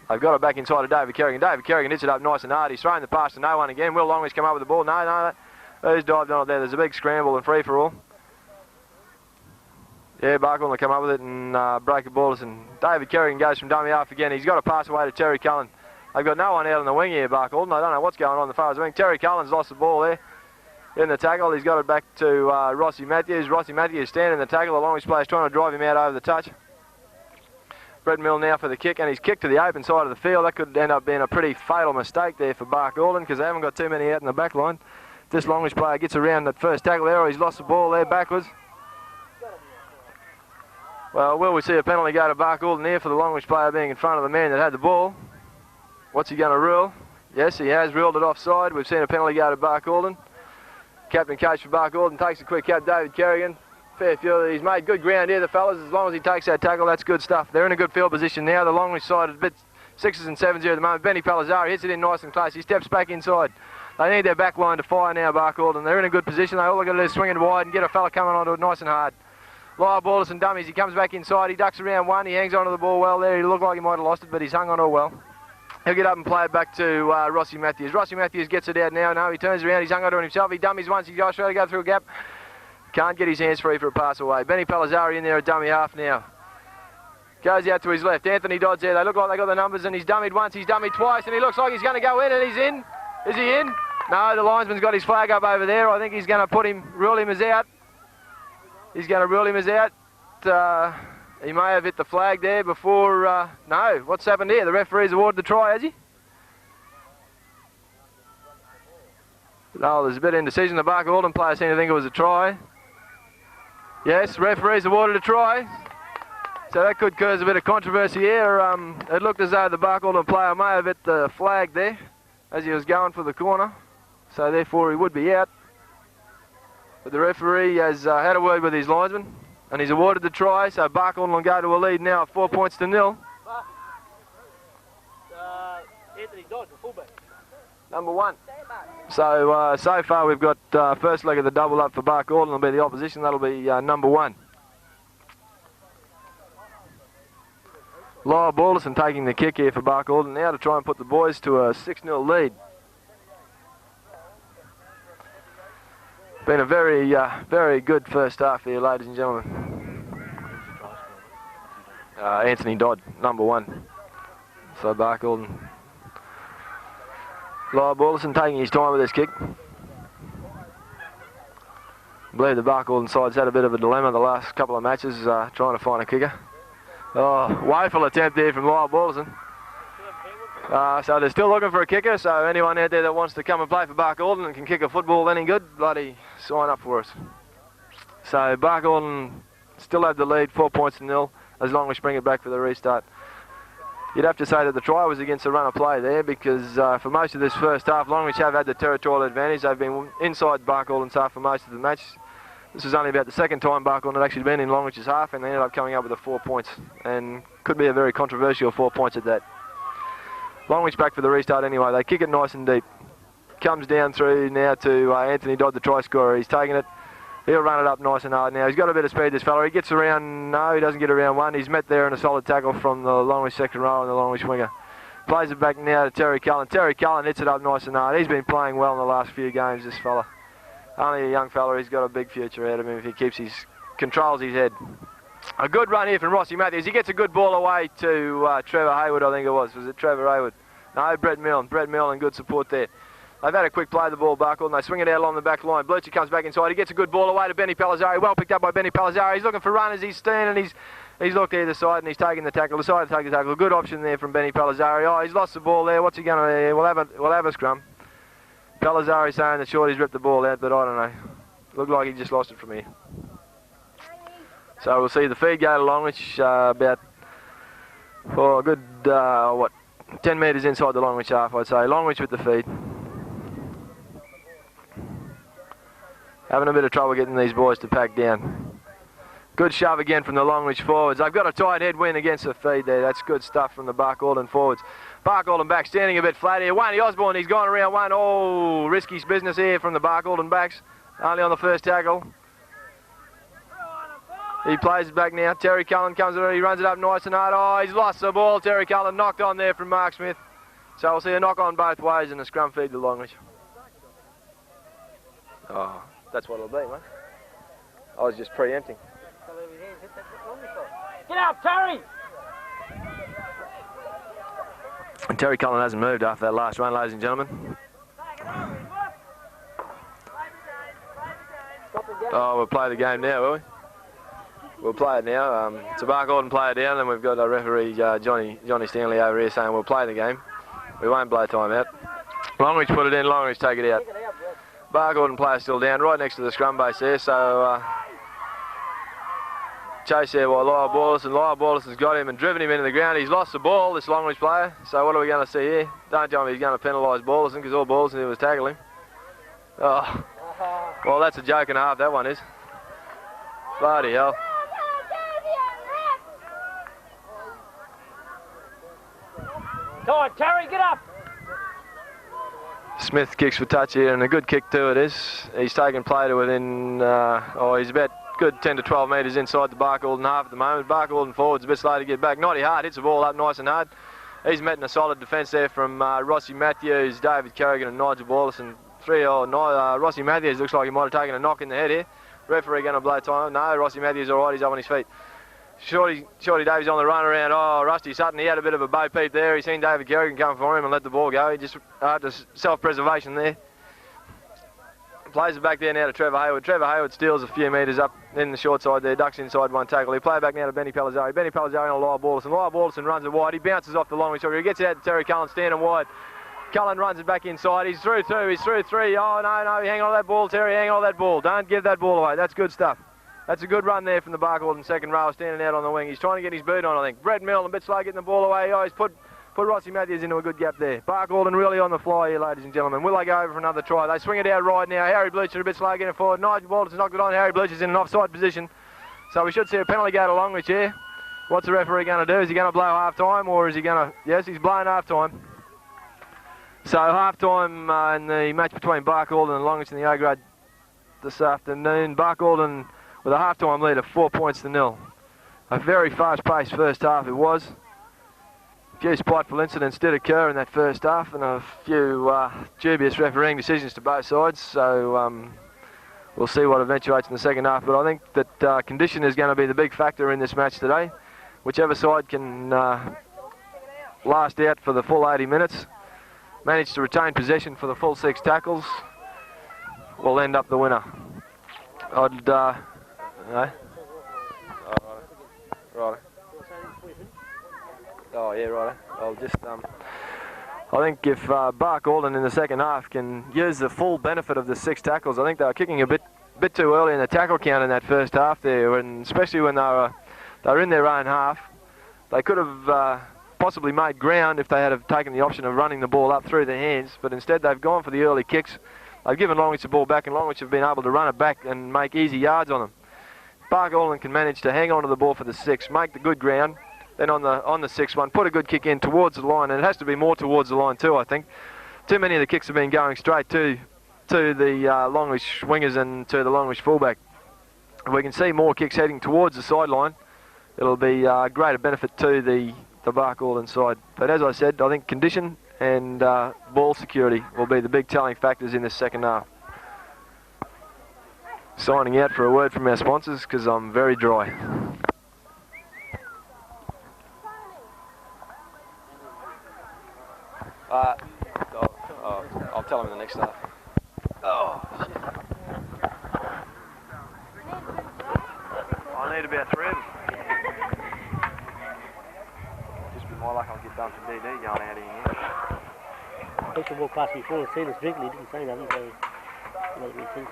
They've got it back inside of David Kerrigan. David Kerrigan hits it up nice and hard. He's throwing the pass to no one again. Will Longreach come up with the ball? No. Who's dived on it there? There's a big scramble and free for all. Yeah, Barkle will come up with it and break the ball. And David Kerrigan goes from dummy half again. He's got to pass away to Terry Cullen. They've got no one out on the wing here, Barkle, and I don't know what's going on as far as the wing. Terry Cullen's lost the ball there in the tackle. He's got it back to Rossi Matthews. Rossi Matthews standing in the tackle. The Longreach player's trying to drive him out over the touch. Brett Mill now for the kick, and he's kicked to the open side of the field. That could end up being a pretty fatal mistake there for Barkle, because they haven't got too many out in the back line. This Longreach player gets around that first tackle there, or he's lost the ball there backwards. Well, will we see a penalty go to Barkle here for the Longreach player being in front of the man that had the ball? What's he going to rule? Yes, he has ruled it offside. We've seen a penalty go to Barkle. Captain coach for Barkle takes a quick cut, David Kerrigan. Fair field. He's made good ground here, the fellas. As long as he takes that tackle, that's good stuff. They're in a good field position now. The Longreach side is a bit 6s and 7s here at the moment. Benny Palazzari hits it in nice and close. He steps back inside. They need their back line to fire now, Barkle, and they're in a good position. They all got to do is swing it wide and get a fella coming onto it nice and hard. Lyle Ballers and dummies. He comes back inside. He ducks around one. He hangs onto the ball well there. He looked like he might have lost it, but he's hung onto it well. He'll get up and play it back to Rossi Matthews. Rossi Matthews gets it out now. No, he turns around. He's hung onto it himself. He dummies once. He goes trying to go through a gap. Can't get his hands free for a pass away. Benny Palazzari in there at dummy half now. Goes out to his left. Anthony Dodd's there. They look like they got the numbers, and he's dummied once. He's dummied twice, and he looks like he's going to go in, and he's in. Is he in? No, the linesman's got his flag up over there. I think he's going to rule him as out. He's going to rule him as out. He may have hit the flag there before. No, what's happened here? The referee's awarded the try, has he? No, there's a bit of indecision. The Barkle player seemed to think it was a try. Yes, referee's awarded a try. So that could cause a bit of controversy here. It looked as though the Barkle player may have hit the flag there as he was going for the corner. so therefore he would be out. But the referee has had a word with his linesman, and he's awarded the try, so Barcaldine will go to a lead now of 4 points to 0. Anthony Dodd, the fullback. Number 1. So so far we've got first leg of the double up for Barcaldine. Will be the opposition. That'll be number 1. Lyle Balderson taking the kick here for Barcaldine now to try and put the boys to a 6-0 lead. Been a very, very good first half here, ladies and gentlemen. Anthony Dodd, number 1. So Barcaldine. Lyle Balderson taking his time with this kick. I believe the Barcaldine side's had a bit of a dilemma the last couple of matches, trying to find a kicker. Oh, woeful attempt there from Lyle Balderson. So they're still looking for a kicker, so anyone out there that wants to come and play for Barcaldine and can kick a football any good, bloody sign up for us. So Barcaldine still have the lead, 4 points to 0, as long as we bring it back for the restart. You'd have to say that the try was against the run of play there, because for most of this first half, Longreach have had the territorial advantage. They've been inside Barcaldine's half for most of the match. This was only about the second time Barcaldine had actually been in Longreach's half, and they ended up coming up with the 4 points, and could be a very controversial 4 points at that. Longreach back for the restart anyway. They kick it nice and deep. Comes down through now to Anthony Dodd, the try scorer. He's taking it. He'll run it up nice and hard now. He's got a bit of speed, this fella. He gets around. No, he doesn't get around one. He's met there in a solid tackle from the Longreach second row and the Longreach winger. Plays it back now to Terry Cullen. Terry Cullen hits it up nice and hard. He's been playing well in the last few games, this fella. Only a young fella. He's got a big future out of him if he controls his head. A good run here from Rossi Matthews. He gets a good ball away to Trevor Hayward, I think it was. Was it Trevor Hayward? No, Brett Milne. Brett Milne, good support there. They've had a quick play of the ball, Barcaldine. They swing it out along the back line. Blucher comes back inside. He gets a good ball away to Benny Palazzari. Well picked up by Benny Palazzari. He's looking for runners. He's standing. He's looked either side and he's taking the tackle. Decided to take the tackle. Good option there from Benny Palazzari. Oh, he's lost the ball there. What's he going to do? We'll have a scrum. Palazzari saying that Shorty's ripped the ball out, but I don't know. Looked like he just lost it from here. So we'll see the feed go to Longreach about a good 10 metres inside the Longreach half, I'd say. Longreach with the feed. Having a bit of trouble getting these boys to pack down. Good shove again from the Longreach forwards. They've got a tight headwind against the feed there. That's good stuff from the Barcaldine forwards. Barcaldine back standing a bit flat here. Wayne Osborne, he's gone around one. Oh, risky business here from the Barcaldine backs. Only on the first tackle. He plays it back now. Terry Cullen comes around. He runs it up nice and hard. Oh, he's lost the ball. Terry Cullen knocked on there from Mark Smith. So we'll see a knock on both ways and a scrum feed to Longreach. Oh, that's what it'll be, mate. I was just preempting. Get up, Terry! And Terry Cullen hasn't moved after that last run, ladies and gentlemen. Oh, we'll play the game now, will we? We'll play it now. It's a Barcaldine player down, and we've got our referee Johnny Stanley over here saying we'll play the game. We won't blow time out. Longreach put it in, Longreach take it out. Barcaldine player still down, right next to the scrum base there, so chase there by Lyle Balderson. Lyle Balderson's got him and driven him into the ground. He's lost the ball, this Longreach player, so what are we going to see here? Don't tell me he's going to penalise Balderson, because all Balderson did was tackle him. Oh, well, that's a joke and a half, that one is. Bloody hell. Come on, Terry, get up! Smith kicks for touch here, and a good kick too it is. He's taken play to within, he's about good 10 to 12 metres inside the Barcaldine half at the moment. Barcaldine forward's a bit slow to get back. Nighty hard, hits the ball up nice and hard. He's met in a solid defence there from Rossi Matthews, David Kerrigan and Nigel Balderson. Rossi Matthews looks like he might have taken a knock in the head here. Referee going to blow time. No, Rossi Matthews all right, he's up on his feet. Shorty Davies on the run around. Oh, Rusty Sutton, he had a bit of a bow peep there. He's seen David Kerrigan come for him and let the ball go. He just after self-preservation there. Plays it back there now to Trevor Hayward. Trevor Hayward steals a few metres up in the short side there, ducks inside one tackle. He play it back now to Benny Palazzari. Benny Palazzari on Lyle Balderson. Lyle Balderson runs it wide. He bounces off the Longreach hooker. He gets it out to Terry Cullen standing wide. Cullen runs it back inside. He's through two. He's through three. Oh, no, hang on to that ball, Terry. Hang on to that ball. Don't give that ball away. That's good stuff. That's a good run there from the Barcaldine second row, standing out on the wing. He's trying to get his boot on, I think. Brett Milne, a bit slow getting the ball away. Oh, he's put Put Rossi Matthews into a good gap there. Barcaldine really on the fly here, ladies and gentlemen. Will they go over for another try? They swing it out right now. Harry Blucher a bit slow getting forward. Nigel Walters knocked it on. Harry Blucher's in an offside position. So we should see a penalty go to Longreach here. What's the referee going to do? Is he going to blow half-time, or is he going to... Yes, he's blowing half-time. So half-time in the match between Barcaldine and Longreach in the A-grade this afternoon. Barcaldine with a half-time lead of 4 points to 0. A very fast-paced first half it was. A few spiteful incidents did occur in that first half, and a few dubious refereeing decisions to both sides. So we'll see what eventuates in the second half. But I think that condition is going to be the big factor in this match today. Whichever side can last out for the full 80 minutes, manage to retain possession for the full 6 tackles, will end up the winner. No? Right. Oh yeah, right. I'll just I think if Barcaldine in the second half can use the full benefit of the 6 tackles, I think they were kicking a bit too early in the tackle count in that first half there, and especially when they were in their own half. They could have possibly made ground if they had have taken the option of running the ball up through their hands, but instead they've gone for the early kicks. They've given Longreach the ball back, and Longreach have been able to run it back and make easy yards on them. Barcaldine can manage to hang on to the ball for the 6, make the good ground, then on the 6th one, put a good kick in towards the line, and it has to be more towards the line too, I think. Too many of the kicks have been going straight to the Longreach wingers and to the Longreach fullback. If we can see more kicks heading towards the sideline, it'll be greater benefit to the Barcaldine side. But as I said, I think condition and ball security will be the big telling factors in this second half. Signing out for a word from our sponsors, because I'm very dry. I'll tell him in the next half. Oh, shit. I need about 3 of them. Just with my luck, I'll get done for DD going out of here. People walked past me before and seen us drinking, he didn't say nothing, so it doesn't make sense.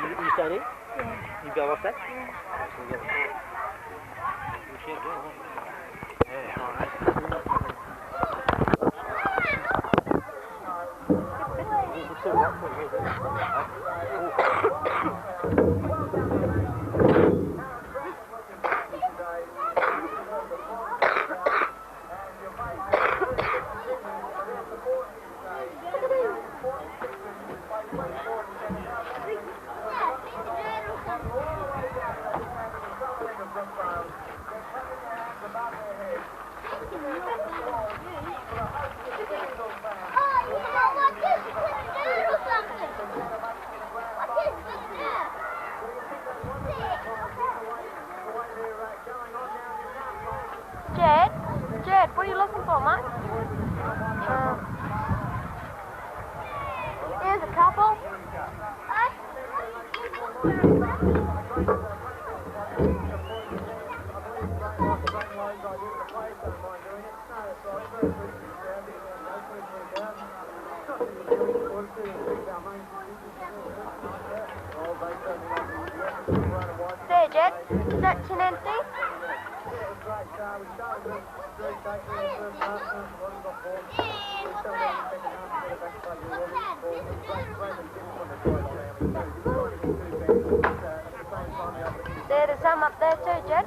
You stay there? Yeah. You go off that? Yeah, all right. Jed, what are you looking for, mate? Here's a couple. There, Jed. Is that tin empty? There's some up there too, Jed.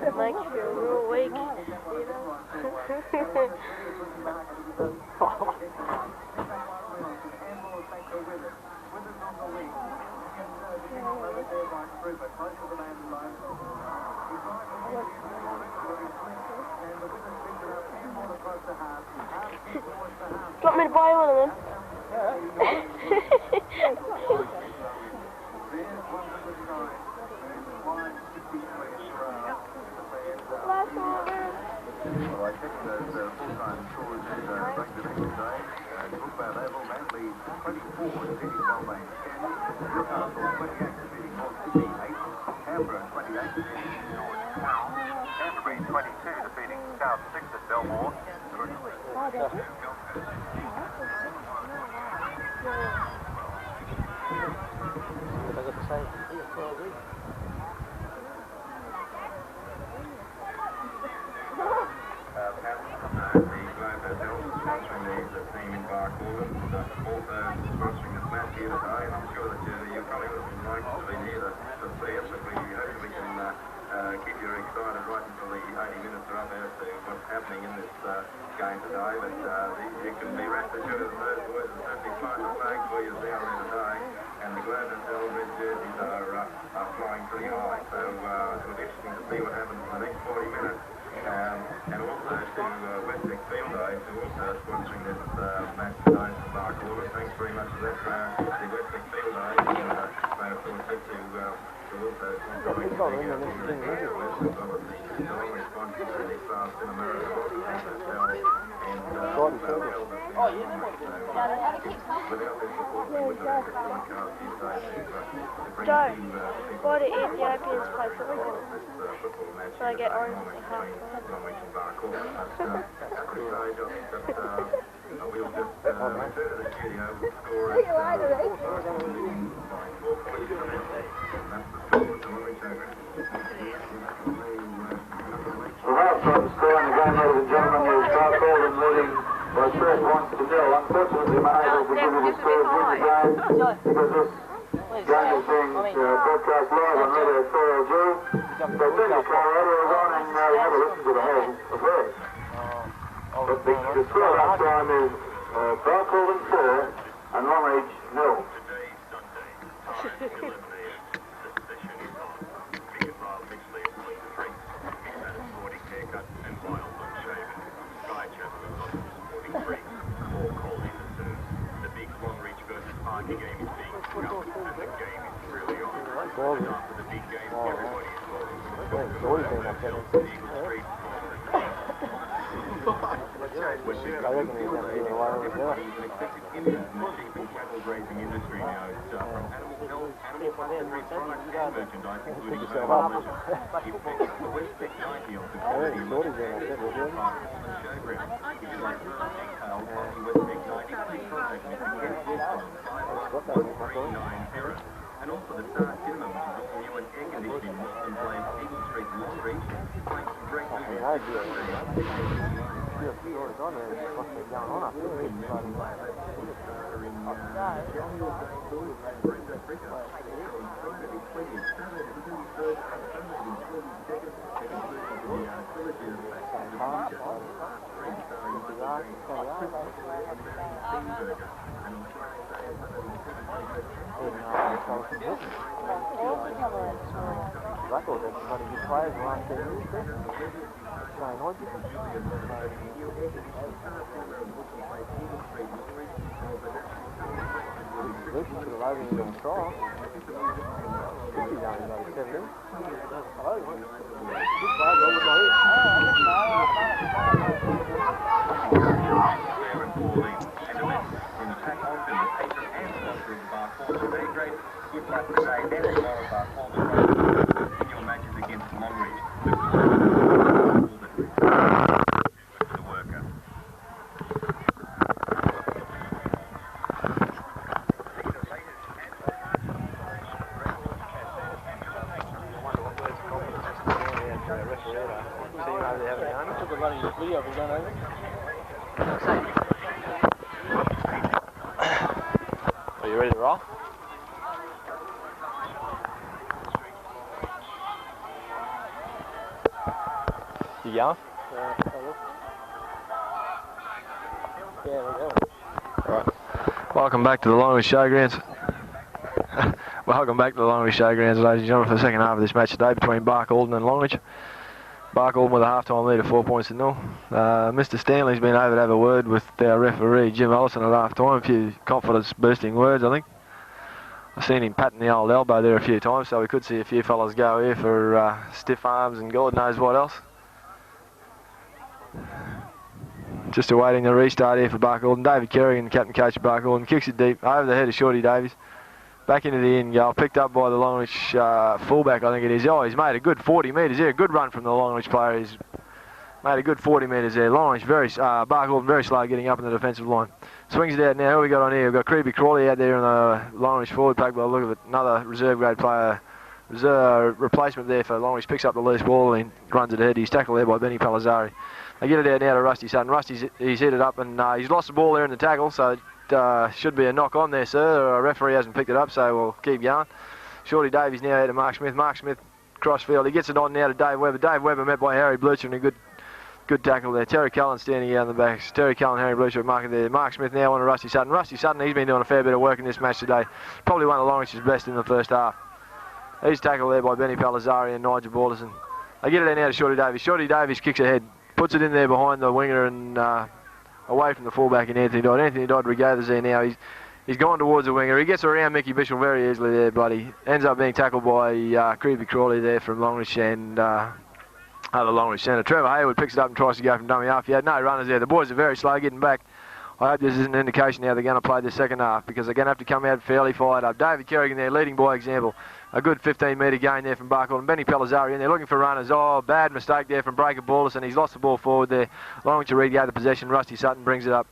It makes you feel real weak, you know. Do you want me to buy one of them? Well, I think there's full-time scores in back the next day. Brookvale Oval, Manly 24, defeating Balmain 10. Newcastle 28, defeating North Sydney 8. Canberra 28, defeating North 12. Canterbury 22, defeating South 6 at Belmore. Sponsoring this match here today, and I'm sure that you probably would have liked to be here to see us, but we hopefully can keep you excited right until the 80 minutes are up as to what's happening in this game today. But you can be rest assured that those boys are certainly flying the flag for you down there today, and the Goannas red jerseys are flying pretty high. So it'll be interesting to see what happens in the next 40 minutes. And also to Westwick Field Day, who also are sponsoring this match today from Barclaw. Thanks very much for that. The Westwick Field Day, they of course said to also sponsor the Longreach sponsors in the fast in America, without their support, we would not have telecast these days to bring Why do Ethiopians play football? football match. So I get orange and half. Longreach and Barclaw. At this stage, I think that we'll just return to the studio with the score at 4:40. The last time score in the game, ladies and gentlemen, is Barclaw leading by 3 points to 0. Unfortunately, I'm unable to give you the score in the game because this game is being broadcast live on Radio 4LG. So Dennis Colorado is on and have a listen to the whole affair. But the score last time is Barclaw 4 and Longreach 0. The game is being put up and the game is really on. After the big game, everybody is grazing industry now. It's from animal health, animal husbandry products and merchandise, including the Westwick 90 of the quality of showground. If you'd like to see details on the Westwick 90, please contact Mr. Kent on 139 error. And also the Star Cinema, which is looking new and air conditioning in place, Eagle Street, Longreach. Great Record that's got a good players in the last 2 years. Shane Hodges. Luke should have loaded him on trial. He's only about 17. Hello. Good player, well, with my good luck today and tomorrow by Paul in your matches against Longreach. The worker. Are you ready to roll? You going? Yeah, we go. Alright. Welcome back to the Longreach Showgrounds. Welcome back to the Longreach Showgrounds, ladies and gentlemen, for the second half of this match today between Barcaldine and Longreach. Barcaldine with a half-time lead of 4 points to 0. Mr. Stanley's been over to have a word with our referee, Jim Ellison, at half-time. A few confidence-boosting words, I think. I've seen him patting the old elbow there a few times, so we could see a few fellas go here for stiff arms and God knows what else. Just awaiting the restart here for Barcaldine. David Kerrigan, captain coach of Barcaldine, kicks it deep over the head of Shorty Davies. Back into the end goal, picked up by the Longreach fullback, I think it is. Oh, he's made a good 40 metres there. Good run from the Longreach player. He's made a good 40 metres there. Longreach Barcaldine very slow getting up in the defensive line. Swings it out now. Who we got on here? We've got Creepy Crawley out there in the Longreach forward pack. By the look of it, another reserve grade player. Reserve replacement there for Longreach. Picks up the loose ball and runs it ahead. He's tackled there by Benny Palazzari. They get it out now to Rusty Sutton. He's hit it up and he's lost the ball there in the tackle, so it should be a knock on there, sir. A referee hasn't picked it up, so we'll keep going. Shorty Davies now out to Mark Smith. Mark Smith crossfield. He gets it on now to Dave Webber. Dave Webber met by Harry Blucher and a good tackle there. Terry Cullen standing out in the back. Terry Cullen, Harry Blucher marking there. Mark Smith now on to Rusty Sutton. Rusty Sutton, he's been doing a fair bit of work in this match today. Probably one of Longreach's best in the first half. He's tackled there by Benny Palazzari and Nigel Balderson. They get it out now to Shorty Davies. Shorty Davies kicks ahead, puts it in there behind the winger and away from the fullback in Anthony Dodd. Anthony Dodd regathers there now. He's gone towards the winger. He gets around Mickey Bishop very easily there, but he ends up being tackled by Creepy Crawley there from Longreach and the Longreach centre. Trevor Hayward picks it up and tries to go from dummy half. He had no runners there. The boys are very slow getting back. I hope this is an indication how they're going to play the second half because they're going to have to come out fairly fired up. David Kerrigan there leading by example. A good 15-metre gain there from Barcaldine. And Benny Palazzari in there looking for runners. Oh, bad mistake there from Breaker Ballas, and he's lost the ball forward there. Longreach to regain the possession. Rusty Sutton brings it up.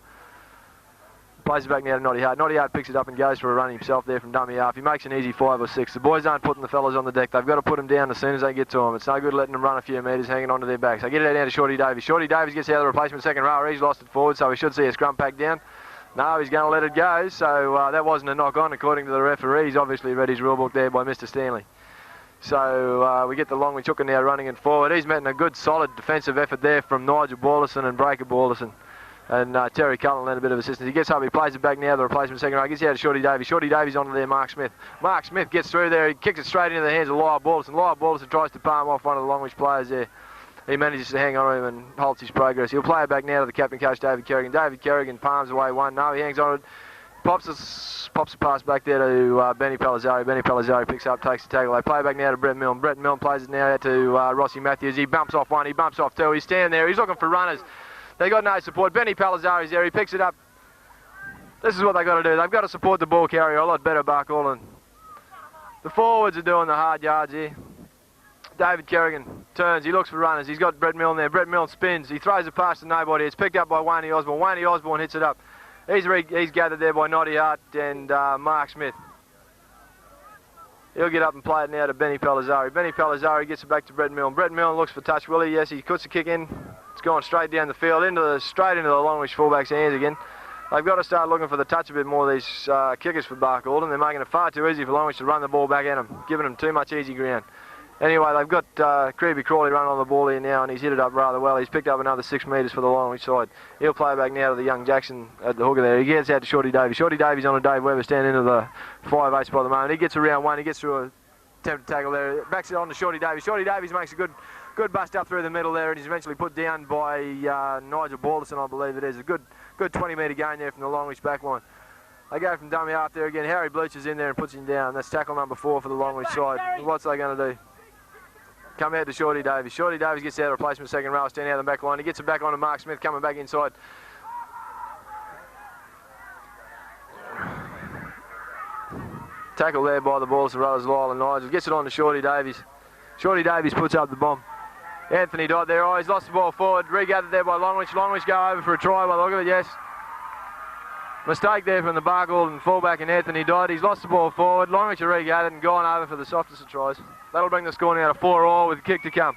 Plays it back now to Noddy Hart. Noddy Hart picks it up and goes for a run himself there from dummy half. He makes an easy 5 or 6. The boys aren't putting the fellas on the deck. They've got to put them down as soon as they get to them. It's no good letting them run a few metres hanging onto their backs. They get it out now to Shorty Davies. Shorty Davies gets out of the replacement second row. He's lost it forward, so we should see a scrum pack down. No, he's going to let it go, so that wasn't a knock on according to the referee. He's obviously read his rule book there by Mr. Stanley. So we get the Longreach hooker now running it forward. He's met in a good solid defensive effort there from Nigel Balderson and Breaker Balderson. And Terry Cullen lent a bit of assistance. He gets up, he plays it back now, the replacement second row. Gets out to Shorty Davies. Shorty Davies onto there, Mark Smith. Mark Smith gets through there, he kicks it straight into the hands of Lyle Balderson. Lyle Balderson tries to palm off one of the Longreach players there. He manages to hang on to him and halts his progress. He'll play it back now to the captain coach, David Kerrigan. David Kerrigan palms away one. No, he hangs on it. Pops a pass back there to Benny Palazzari. Benny Palazzari picks up, takes the tackle. They play back now to Brett Milne. Brett Milne plays it now out to Rossi Matthews. He bumps off one, he bumps off two. He's standing there, he's looking for runners. They got no support. Benny Palazzari's there, he picks it up. This is what they've got to do. They've got to support the ball carrier a lot better, Barcaldine. The forwards are doing the hard yards here. David Kerrigan turns, he looks for runners. He's got Brett Milne there. Brett Milne spins, he throws it past to nobody. It's picked up by Wayne Osborne. Wayne Osborne hits it up. He's gathered there by Noddy Hart and Mark Smith. He'll get up and play it now to Benny Palazzari. Benny Palazzari gets it back to Brett Milne. Brett Milne looks for touch, will he? Yes, he puts the kick in. It's going straight down the field, straight into the Longreach fullback's hands again. They've got to start looking for the touch a bit more, these kickers for Barcaldine. They're making it far too easy for Longreach to run the ball back at them, giving them too much easy ground. Anyway, they've got Creepy Crawley running on the ball here now, and he's hit it up rather well. He's picked up another 6 metres for the Longreach side. He'll play back now to the young Jackson at the hooker there. He gets out to Shorty Davies. Shorty Davies on a Dave Webber stand into the 5/8 spot at the moment. He gets around one. He gets through a attempted tackle there. Backs it on to Shorty Davies. Shorty Davies makes a good bust up through the middle there, and he's eventually put down by Nigel Balderson, I believe it is. A good 20 metre gain there from the Longreach back line. They go from dummy half there again. Harry Bleach is in there and puts him down. That's tackle number 4 for the Longreach side. What's they going to do? Come out to Shorty Davies. Shorty Davies gets out of replacement second row, standing out of the back line. He gets it back on to Mark Smith, coming back inside. Tackle there by the Balls brothers, Lyle and Nigel. Gets it on to Shorty Davies. Shorty Davies puts up the bomb. Anthony Dodd there. Oh, he's lost the ball forward. Regathered there by Longreach. Longreach go over for a try by the look of it, yes. Mistake there from the Bargold and fullback and Anthony Dodd. He's lost the ball forward. Longreach are regathered and gone over for the softest of tries. That'll bring the score now to 4-all with a kick to come.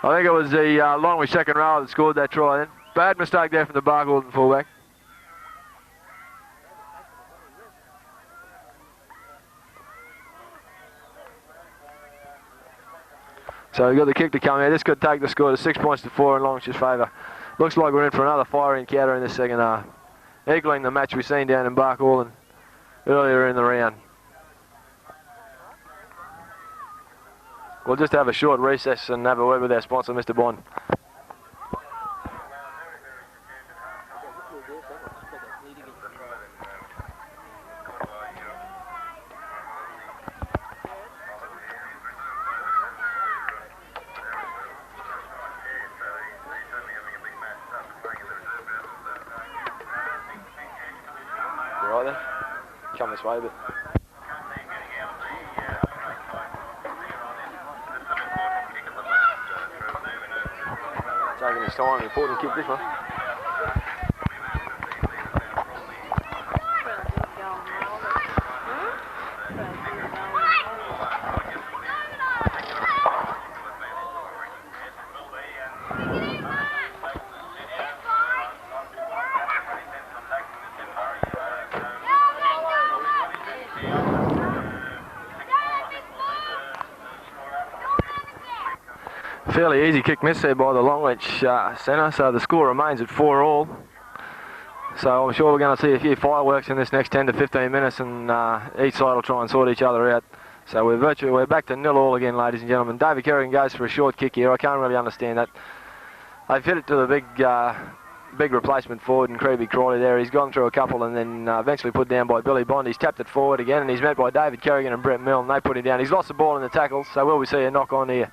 I think it was the Longreach second row that scored that try then. Bad mistake there from the Bargold and fullback. So we've got the kick to come here. This could take the score to 6 points to 4 in Longreach's favour. Looks like we're in for another fiery encounter in this second half, equaling the match we've seen down in Barkhall earlier in the round. We'll just have a short recess and have a word with our sponsor, Mr. Bond. Right then, come this way a bit. Taking his time, important kick this one. Fairly easy kick miss there by the Longreach centre, so the score remains at 4-all. So I'm sure we're going to see a few fireworks in this next 10 to 15 minutes, and each side will try and sort each other out. So we're back to 0-all again, ladies and gentlemen. David Kerrigan goes for a short kick here. I can't really understand that. They've hit it to the big replacement forward in Creepy Crawley there. He's gone through a couple and then eventually put down by Billy Bond. He's tapped it forward again, and he's met by David Kerrigan and Brett Milne. They put him down. He's lost the ball in the tackle, so will we see a knock on here?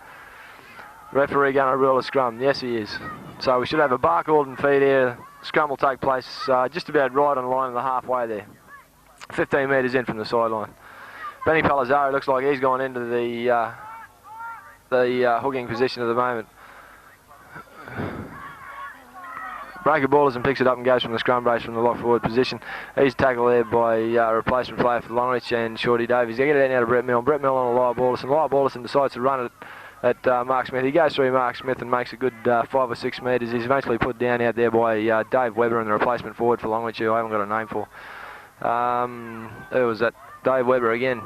Referee going to rule a scrum. Yes, he is. So we should have a Barkhall feed here. Scrum will take place just about right on the line of the halfway there. 15 metres in from the sideline. Benny Palazzari looks like he's gone into the hooking position at the moment. Breaker ballers and picks it up and goes from the scrum brace from the lock forward position. He's tackled there by a replacement player for Longreach and Shorty Davies. They get it out now to Brett Milne. Brett Milne on a Lyle Balderson. Lyle Balderson decides to run it at Mark Smith. He goes through Mark Smith and makes a good 5 or 6 metres. He's eventually put down out there by Dave Webber and the replacement forward for Longreach, who I haven't got a name for. Who was that? Dave Webber again.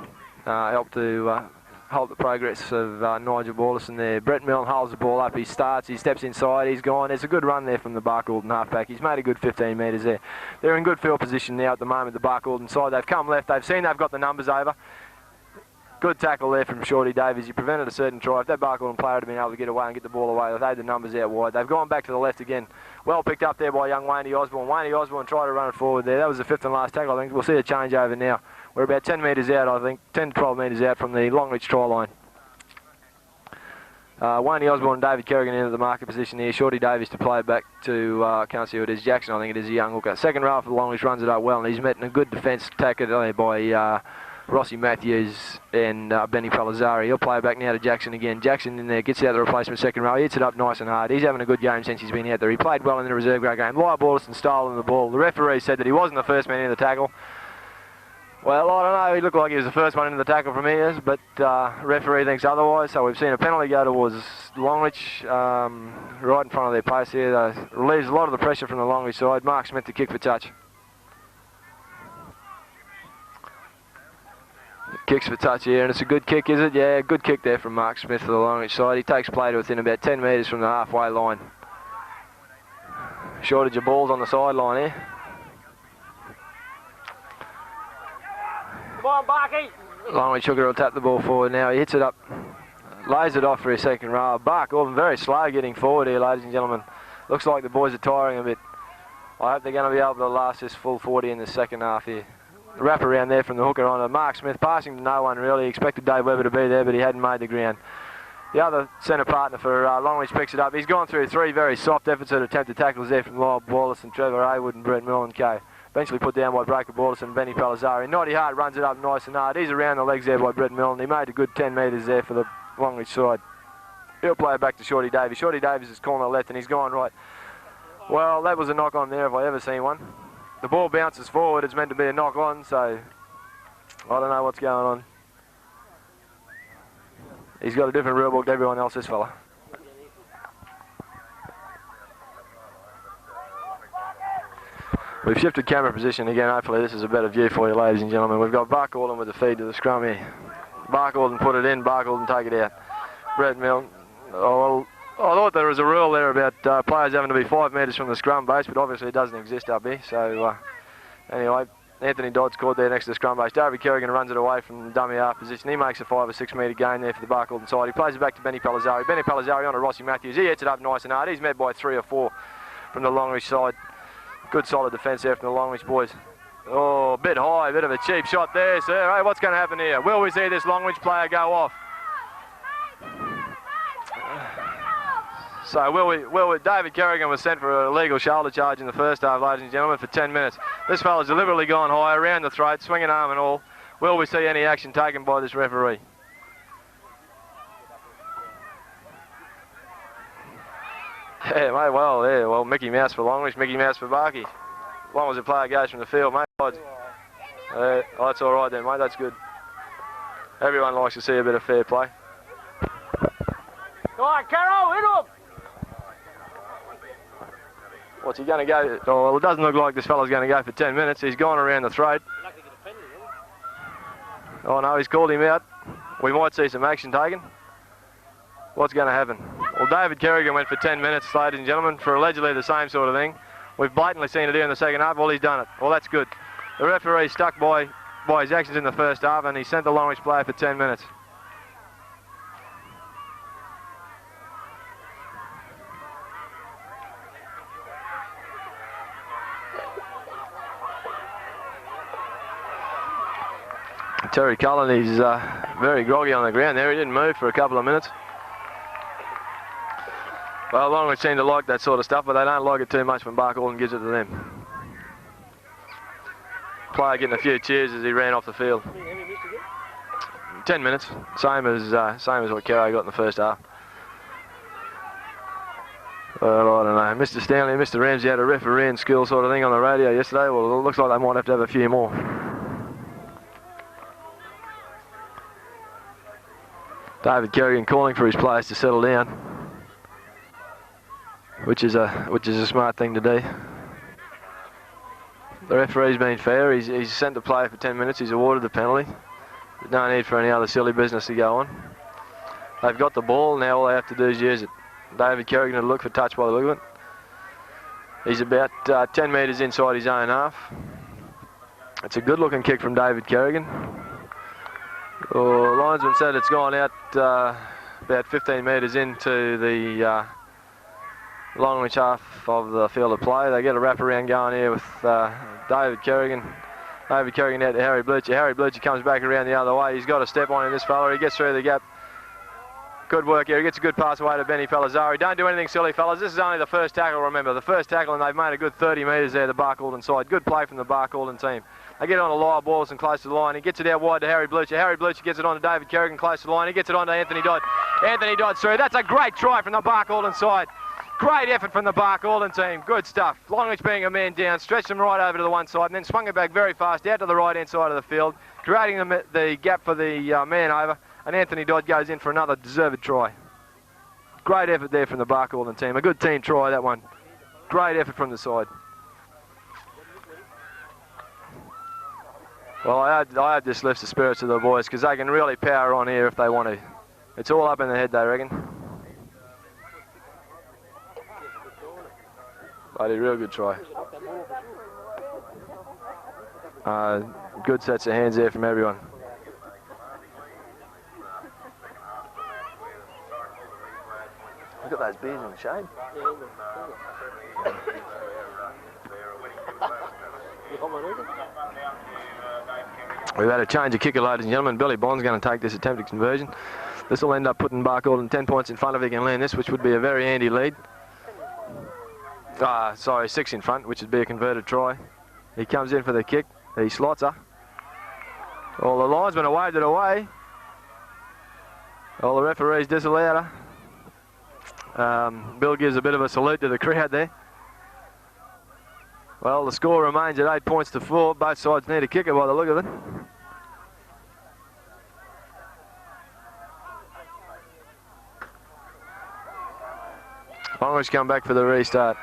Helped to halt the progress of Nigel Balderson there. Brett Milne holds the ball up. He starts. He steps inside. He's gone. It's a good run there from the Barkhall halfback. He's made a good 15 metres there. They're in good field position now at the moment, the Barkhall side. They've come left. They've seen they've got the numbers over. Good tackle there from Shorty Davies. He prevented a certain try. If that Barkhall player had been able to get away and get the ball away, they've had the numbers out wide. They've gone back to the left again. Well picked up there by young Wayne Osborne. Wayne Osborne tried to run it forward there. That was the 5th and last tackle, I think. We'll see a change over now. We're about 10 metres out, I think. 10 to 12 metres out from the Longreach try line. Wayne Osborne and David Kerrigan into the market position here. Shorty Davies to play back to, can't see who it is, Jackson, I think it is, a young hooker. Second row for the Longreach runs it up well, and he's met in a good defence tackle there by Rossi Matthews and Benny Palazzari. He'll play back now to Jackson again. Jackson in there, gets out the replacement second row. He hits it up nice and hard. He's having a good game since he's been out there. He played well in the reserve grade game. Lyle Balderson stolen the ball. The referee said that he wasn't the first man in the tackle. Well, I don't know. He looked like he was the first one in the tackle from here, but referee thinks otherwise. So we've seen a penalty go towards Longreach right in front of their post here. That relieves a lot of the pressure from the Longreach side. Mark Smith to kick for touch. Kicks for touch here, and it's a good kick, is it? Yeah, good kick there from Mark Smith for the Longreach side. He takes play to within about 10 metres from the halfway line. Shortage of balls on the sideline here. Come on, Barky. Longreach Sugar will tap the ball forward now. He hits it up, lays it off for his second row. Bark Orban very slow getting forward here, ladies and gentlemen. Looks like the boys are tiring a bit. I hope they're going to be able to last this full 40 in the second half here. The wrap around there from the hooker on to Mark Smith, passing to no one really. He expected Dave Webber to be there, but he hadn't made the ground. The other centre partner for Longreach picks it up. He's gone through 3 very soft efforts at attempted tackles there from Lyle Wallace and Trevor Haywood and Brett Millen K. Eventually put down by Breaker Wallace and Benny Palazzari. Naughty Hart runs it up nice and hard. He's around the legs there by Brett Millen. He made a good 10 metres there for the Longreach side. He'll play it back to Shorty Davies. Shorty Davies is calling left and he's gone right. Well, that was a knock on there if I ever seen one. The ball bounces forward. It's meant to be a knock on, so I don't know what's going on. He's got a different rule book to everyone else, this fella. We've shifted camera position again. Hopefully this is a better view for you, ladies and gentlemen. We've got Barcaldon with the feed to the scrum here. Barcaldon put it in, Barcaldon take it out. Brett Milne. Oh, well, I thought there was a rule there about players having to be 5 metres from the scrum base, but obviously it doesn't exist up here. So anyway, Anthony Dodd's caught there next to the scrum base. David Kerrigan runs it away from the dummy half position. He makes a 5 or 6 metre gain there for the Barcaldon side. He plays it back to Benny Palazzari. Benny Palazzari on to Rossi Matthews. He hits it up nice and hard. He's met by 3 or 4 from the Longreach side. Good solid defence there from the Longreach boys. Oh, a bit high, a bit of a cheap shot there, sir. Hey, what's going to happen here? Will we see this Longreach player go off? So David Kerrigan was sent for a illegal shoulder charge in the first half, ladies and gentlemen, for 10 minutes. This fella's deliberately gone high, around the throat, swinging arm and all. Will we see any action taken by this referee? Yeah, mate, well, Mickey Mouse for Longreach, Mickey Mouse for Barkey. As long as the player goes from the field, mate. Oh, that's all right then, mate, that's good. Everyone likes to see a bit of fair play. Come on, Carol, hit him! What's he going to go? Oh, well, it doesn't look like this fella's going to go for 10 minutes. He's gone around the throat. Oh no, he's called him out. We might see some action taken. What's going to happen? Well, David Kerrigan went for 10 minutes, ladies and gentlemen, for allegedly the same sort of thing. We've blatantly seen it here in the second half. Well, he's done it. Well, that's good. The referee stuck by his actions in the first half, and he sent the Longreach player for 10 minutes. Terry Cullen, he's very groggy on the ground there. He didn't move for a couple of minutes. Well, Longreach seem to like that sort of stuff, but they don't like it too much when Barcaldon gives it to them. Player getting a few cheers as he ran off the field. 10 minutes, same as what Kerry got in the first half. Well, I don't know. Mr. Stanley and Mr. Ramsey had a refereeing skill sort of thing on the radio yesterday. Well, it looks like they might have to have a few more. David Kerrigan calling for his players to settle down, which is a smart thing to do. The referee's been fair. He's sent the player for 10 minutes. He's awarded the penalty. There's no need for any other silly business to go on. They've got the ball. Now all they have to do is use it. David Kerrigan will look for touch by the look of it. He's about 10 metres inside his own half. It's a good-looking kick from David Kerrigan. Oh, linesman said it's gone out about 15 metres into the Longreach half of the field of play. They get a wraparound going here with David Kerrigan. David Kerrigan out to Harry Blucher. Harry Blucher comes back around the other way. He's got a step on him, this fella. He gets through the gap. Good work here. He gets a good pass away to Benny Palazzari. Don't do anything silly, fellas. This is only the first tackle, remember. The first tackle, and they've made a good 30 metres there, the Barcaldon side. Good play from the Barcaldon team. They get it on to Lyle Borlison close to the line. He gets it out wide to Harry Blucher. Harry Blucher gets it on to David Kerrigan close to the line. He gets it on to Anthony Dodd. Anthony Dodd's through. That's a great try from the Barcaldon side. Great effort from the Barcaldon team. Good stuff. Longreach being a man down, stretched them right over to the one side and then swung it back very fast out to the right-hand side of the field, creating the gap for the man over, and Anthony Dodd goes in for another deserved try. Great effort there from the Barcaldon team. A good team try, that one. Great effort from the side. Well, I hope this lifts the spirits of the boys because they can really power on here if they want to. It's all up in the head, they reckon. Bloody real good try. Good sets of hands there from everyone. Look at those beers in the shade. We've had a change of kicker, ladies and gentlemen. Billy Bond's going to take this attempted conversion. This will end up putting Barcaldine 10 points in front if he can land this, which would be a very handy lead. Sorry, 6 in front, which would be a converted try. He comes in for the kick. He slots her. All the linesmen have waved it away. All the referees disallowed her. Bill gives a bit of a salute to the crowd there. Well, the score remains at 8 points to 4. Both sides need a kicker by the look of it. Longreach come back for the restart.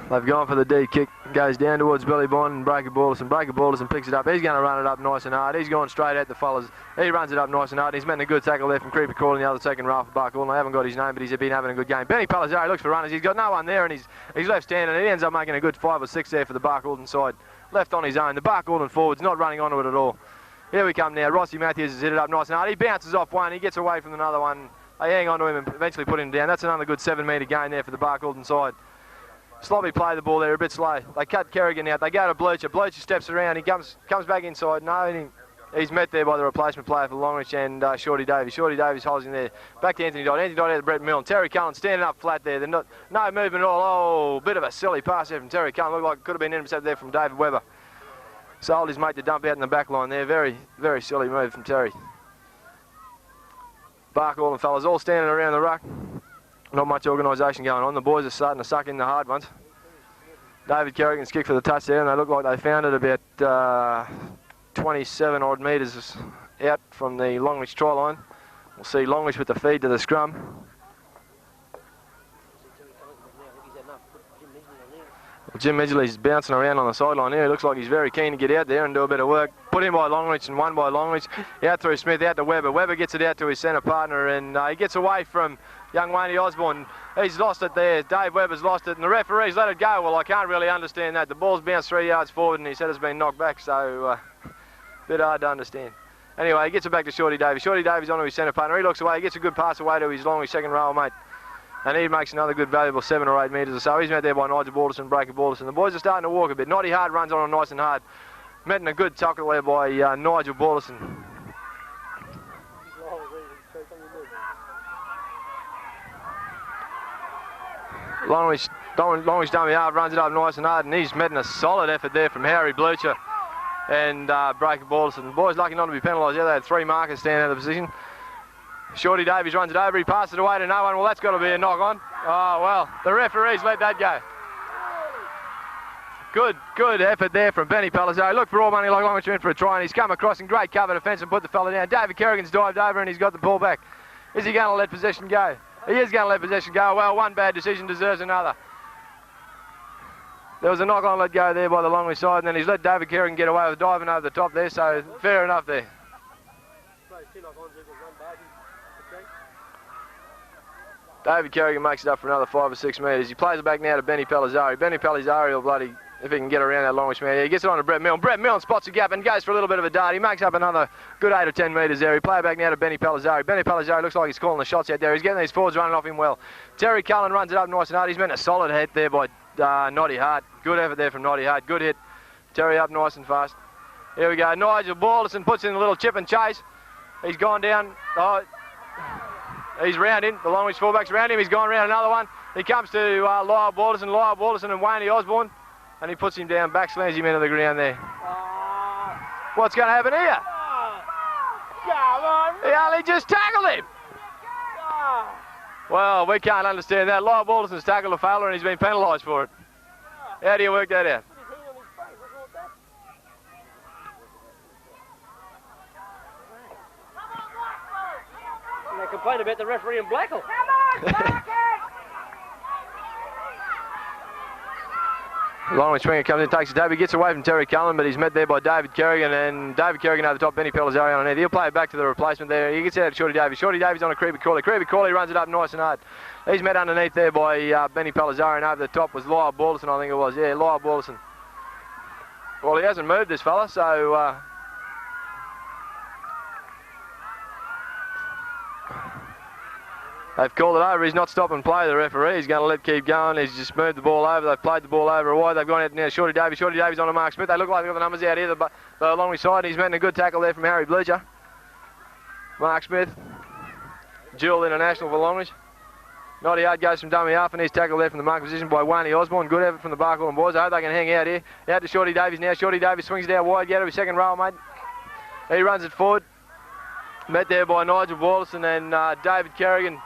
They've gone for the D kick. Goes down towards Billy Bond and Breaker Balderson picks it up. He's going to run it up nice and hard. He's going straight at the fellas. He runs it up nice and hard. He's making a good tackle there from Creeper Call in the other second row for Barcaldine. I haven't got his name, but he's been having a good game. Benny Palazzari looks for runners. He's got no one there, and he's left standing. He ends up making a good 5 or 6 there for the Barcaldine side. Left on his own. The Barcaldine forward's not running onto it at all. Here we come now. Rossi Matthews has hit it up nice and hard. He bounces off one. He gets away from another one. They hang on to him and eventually put him down. That's another good 7-metre gain there for the Barcaldine side. Sloppy play the ball there, a bit slow. They cut Kerrigan out. They go to Blucher. Blucher steps around. He comes back inside. No, he's met there by the replacement player for Longreach and Shorty Davies. Shorty Davies holds him there. Back to Anthony Dodd. Anthony Dodd out to Brett Milne. Terry Cullen standing up flat there. No movement at all. Oh, bit of a silly pass there from Terry Cullen. Looked like it could have been intercepted there from David Webber. Sold his mate to dump out in the back line there. Very, very silly move from Terry. Barcaldine fellas all standing around the ruck. Not much organisation going on. The boys are starting to suck in the hard ones. David Kerrigan's kick for the touchdown. They look like they found it about 27 odd metres out from the Longreach try line. We'll see Longreach with the feed to the scrum. Jim Midgley's bouncing around on the sideline here. He looks like he's very keen to get out there and do a bit of work. Put in by Longreach and won by Longreach. Out through Smith, out to Webber. Webber gets it out to his centre partner and he gets away from young Wayne Osborne. He's lost it there. Dave Webber's lost it and the referee's let it go. Well, I can't really understand that. The ball's bounced 3 yards forward and he said it's been knocked back, so a bit hard to understand. Anyway, he gets it back to Shorty Davies. Shorty Davies onto his centre partner. He looks away. He gets a good pass away to his Longreach second row mate. And he makes another good, valuable 7 or 8 metres or so. He's met there by Nigel Balderson, Breaker Balderson. The boys are starting to walk a bit. Noddy Hard runs on nice and hard. Met in a good tackle there by Nigel Balderson. Longreach dummy half runs it up nice and hard, and he's met in a solid effort there from Harry Blucher and Breaker Balderson. The boys lucky not to be penalised there. They had 3 markers standing out of the position. Shorty Davies runs it over, he passes it away to no one. Well, that's got to be a knock on. Oh, well, the referee's let that go. Good effort there from Benny Palazzari. Look for all money like Longreach in for a try, and he's come across in great cover defence and put the fella down. David Kerrigan's dived over and he's got the ball back. Is he going to let possession go? He is going to let possession go. Well, one bad decision deserves another. There was a knock on let go there by the Longreach side, and then he's let David Kerrigan get away with diving over the top there, so fair enough there. David Kerrigan makes it up for another 5 or 6 metres. He plays it back now to Benny Palazzari. Benny Palazzari will bloody, if he can get around that Longreach man. Yeah, he gets it on to Brett Milne. Brett Milne spots a gap and goes for a little bit of a dart. He makes up another good 8 or 10 metres there. He plays it back now to Benny Palazzari. Benny Palazzari looks like he's calling the shots out there. He's getting these forwards running off him well. Terry Cullen runs it up nice and hard. He's meant a solid hit there by Noddy Hart. Good effort there from Noddy Hart. Good hit. Terry up nice and fast. Here we go. Nigel Balderson puts in a little chip and chase. He's gone down. Oh, he's round in. The Longreach fullback's round him. He's gone round another one. He comes to Lyle Balderson and Wayne Osborne. And he puts him down, back slams him into the ground there. What's going to happen here? He only just tackled him. Well, we can't understand that. Lyle Balderson's tackled a fella and he's been penalised for it. How do you work that out? They complain about the referee in Blackall. Longreach swinger comes in, takes a dab. He gets away from Terry Cullen, but he's met there by David Kerrigan, and David Kerrigan over the top, Benny Pellizzari on it. He'll play it back to the replacement there. He gets out to Shorty Davies. Shorty Davies on a Creepy Corley. Creepy Corley runs it up nice and hard. He's met underneath there by Benny Pellizzari, and over the top was Lyle Balderson, I think it was. Yeah, Lyle Balderson. Well, he hasn't moved, this fella, so... They've called it over. He's not stopping play, the referee. He's going to let keep going. He's just moved the ball over. They've played the ball over a wide. They've gone out now. Shorty Davies. Shorty Davies on to Mark Smith. They look like they've got the numbers out here, but the Longreach side. He's making a good tackle there from Harry Bleacher. Mark Smith. Dual international for Longreach. 90 yard goes from dummy half, and he's tackled there from the mark position by Wayne Osborne. Good effort from the Barcaldine boys. I hope they can hang out here. Out to Shorty Davies now. Shorty Davies swings it out wide. Get to his second row, mate. He runs it forward. Met there by Nigel Balderson and David Kerrigan.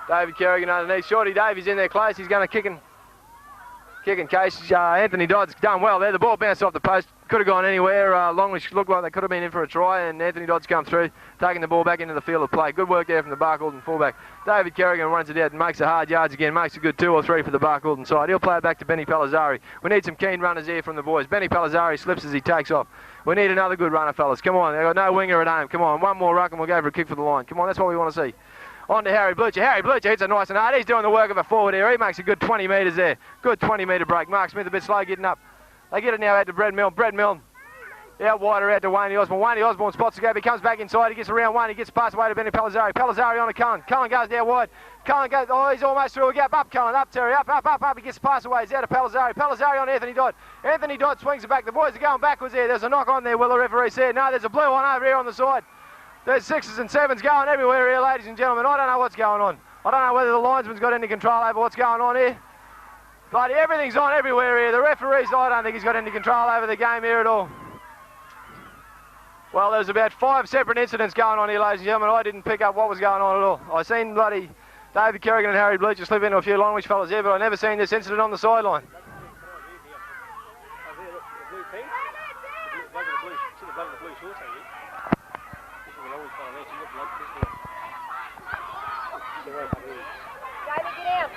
David Kerrigan underneath. Shorty Davies in there close. He's going to kick in case. Anthony Dodd's done well there. The ball bounced off the post. Could have gone anywhere. Longreach looked like they could have been in for a try, and Anthony Dodd's come through, taking the ball back into the field of play. Good work there from the Barcaldine fullback. David Kerrigan runs it out and makes the hard yards again. Makes a good 2 or 3 for the Barcaldine side. He'll play it back to Benny Pellizzari. We need some keen runners here from the boys. Benny Pellizzari slips as he takes off. We need another good runner, fellas. Come on. They've got no winger at home. Come on. One more ruck and we'll go for a kick for the line. Come on. That's what we want to see. On to Harry Bleacher. Harry Bleacher hits it nice and hard. He's doing the work of a forward here. He makes a good 20 metres there. Good 20 metre break. Mark Smith a bit slow getting up. They get it now out to Brad Milne. Brad Milne out wider out to Wayne Osborne. Wayne Osborne spots the gap. He comes back inside. He gets around one. He gets past away to Benny Pellizzari. Pellizzari on to Cullen. Cullen goes down wide. Cullen goes. Oh, he's almost through a gap. Up, Cullen. Up, Terry. Up. He gets past away. He's out to Pellizzari. Pellizzari on Anthony Dodd. Anthony Dodd swings it back. The boys are going backwards there. There's a knock on there. Will the referee see it? No, there's a blue one over here on the side. There's 6s and 7s going everywhere here, ladies and gentlemen. I don't know what's going on. I don't know whether the linesman's got any control over what's going on here. But everything's on everywhere here. The referee's, I don't think he's got any control over the game here at all. Well, there's about 5 separate incidents going on here, ladies and gentlemen. I didn't pick up what was going on at all. I seen bloody David Kerrigan and Harry Bleacher slip into a few Longreach fellas here, but I never seen this incident on the sideline.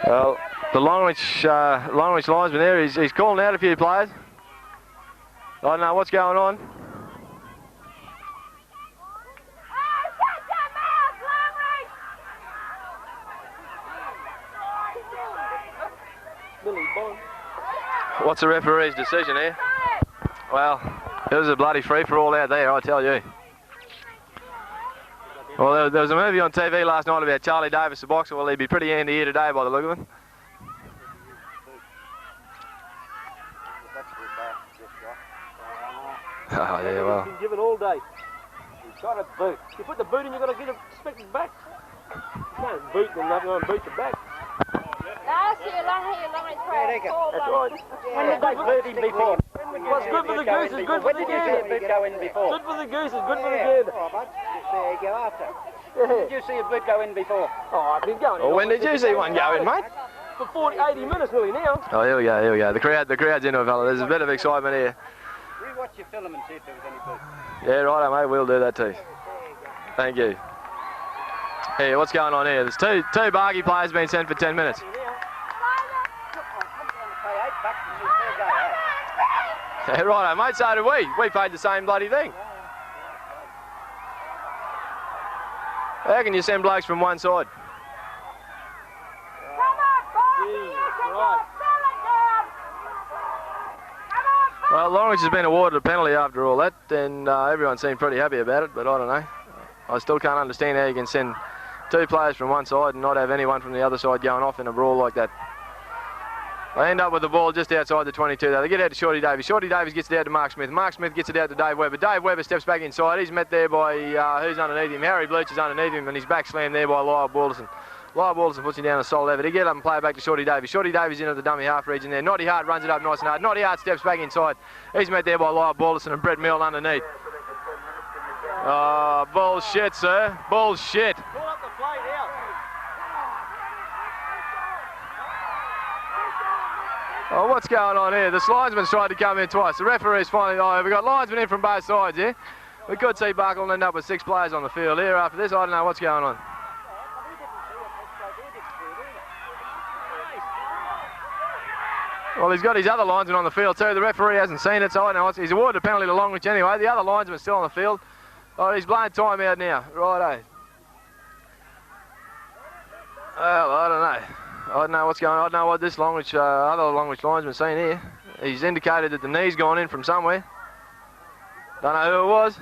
Well, the Longreach linesman there, he's calling out a few players. I don't know what's going on. What's the referee's decision here? Well, it was a bloody free-for-all out there, I tell you. Well, there was a movie on TV last night about Charlie Davis, the boxer. Well, he'd be pretty handy here today by the look of him. Oh, yeah, well. You can give it all day. You've got a boot. You put the boot in, you've got to get it expected back. You can't boot and nothing on boot the back. Last year, Longreach played four. That's right. When did they boot him before? What's good for the goose is good for the gander. Boot go in before? Good for the goose is good for the gander. Oh, but there you go after. Did you see a boot go in before? Oh, I've been going in. Well, when did you see one go in, mate? For 40, 80 minutes nearly now. Oh, here we go. The crowd's into it, fella. There's a bit of excitement here. Rewatch your film and see if there was any boot. Yeah, righto, mate. We'll do that too. Thank you. Here, what's going on here? There's two Bargy players being sent for 10 minutes. Yeah, righto, mate. So did we. We paid the same bloody thing. How can you send blokes from one side? Well, Longreach has been awarded a penalty after all that, and everyone seemed pretty happy about it, but I don't know. I still can't understand how you can send 2 players from one side and not have anyone from the other side going off in a brawl like that. They end up with the ball just outside the 22 though. They get out to Shorty Davies. Shorty Davies gets it out to Mark Smith. Mark Smith gets it out to Dave Webber. Dave Webber steps back inside. He's met there by, who's underneath him? Harry Bleacher's underneath him, and he's back slammed there by Lyle Balderson. Lyle Balderson puts him down a solid effort. He get up and play it back to Shorty Davies. Shorty Davies into the dummy half region there. Noddy Hart runs it up nice and hard. Noddy Hart steps back inside. He's met there by Lyle Balderson and Brett Milne underneath. Oh, bullshit, sir. Bullshit. Pull up the plate out. Oh, what's going on here? The linesman's tried to come in twice. The referee's finally... Oh, we've got linesmen in from both sides here. We could see Barcaldine end up with 6 players on the field here after this. I don't know what's going on. Well, he's got his other linesman on the field too. The referee hasn't seen it, so I know he's awarded a penalty to Longreach anyway. The other linesman's still on the field. Oh, he's blowing time out now. Righto. Well, I don't know. I don't know what's going on. I don't know what this Longreach, other Longreach linesman's seen here. He's indicated that the knee's gone in from somewhere. Don't know who it was.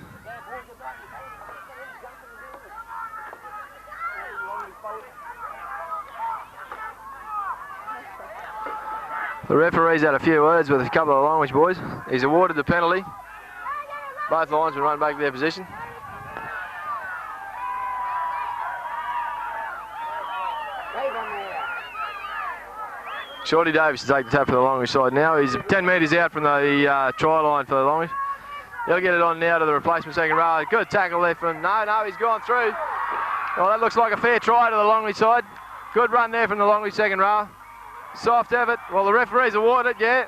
The referee's had a few words with a couple of Longreach boys. He's awarded the penalty. Both linesmen run back to their position. Shorty Davis to take the tap for the Longreach side now. He's 10 metres out from the try line for the Longreach. He'll get it on now to the replacement second row. Good tackle there from... No, he's gone through. Well, that looks like a fair try to the Longreach side. Good run there from the Longreach second row. Soft effort. Well, the referee's awarded it, yeah.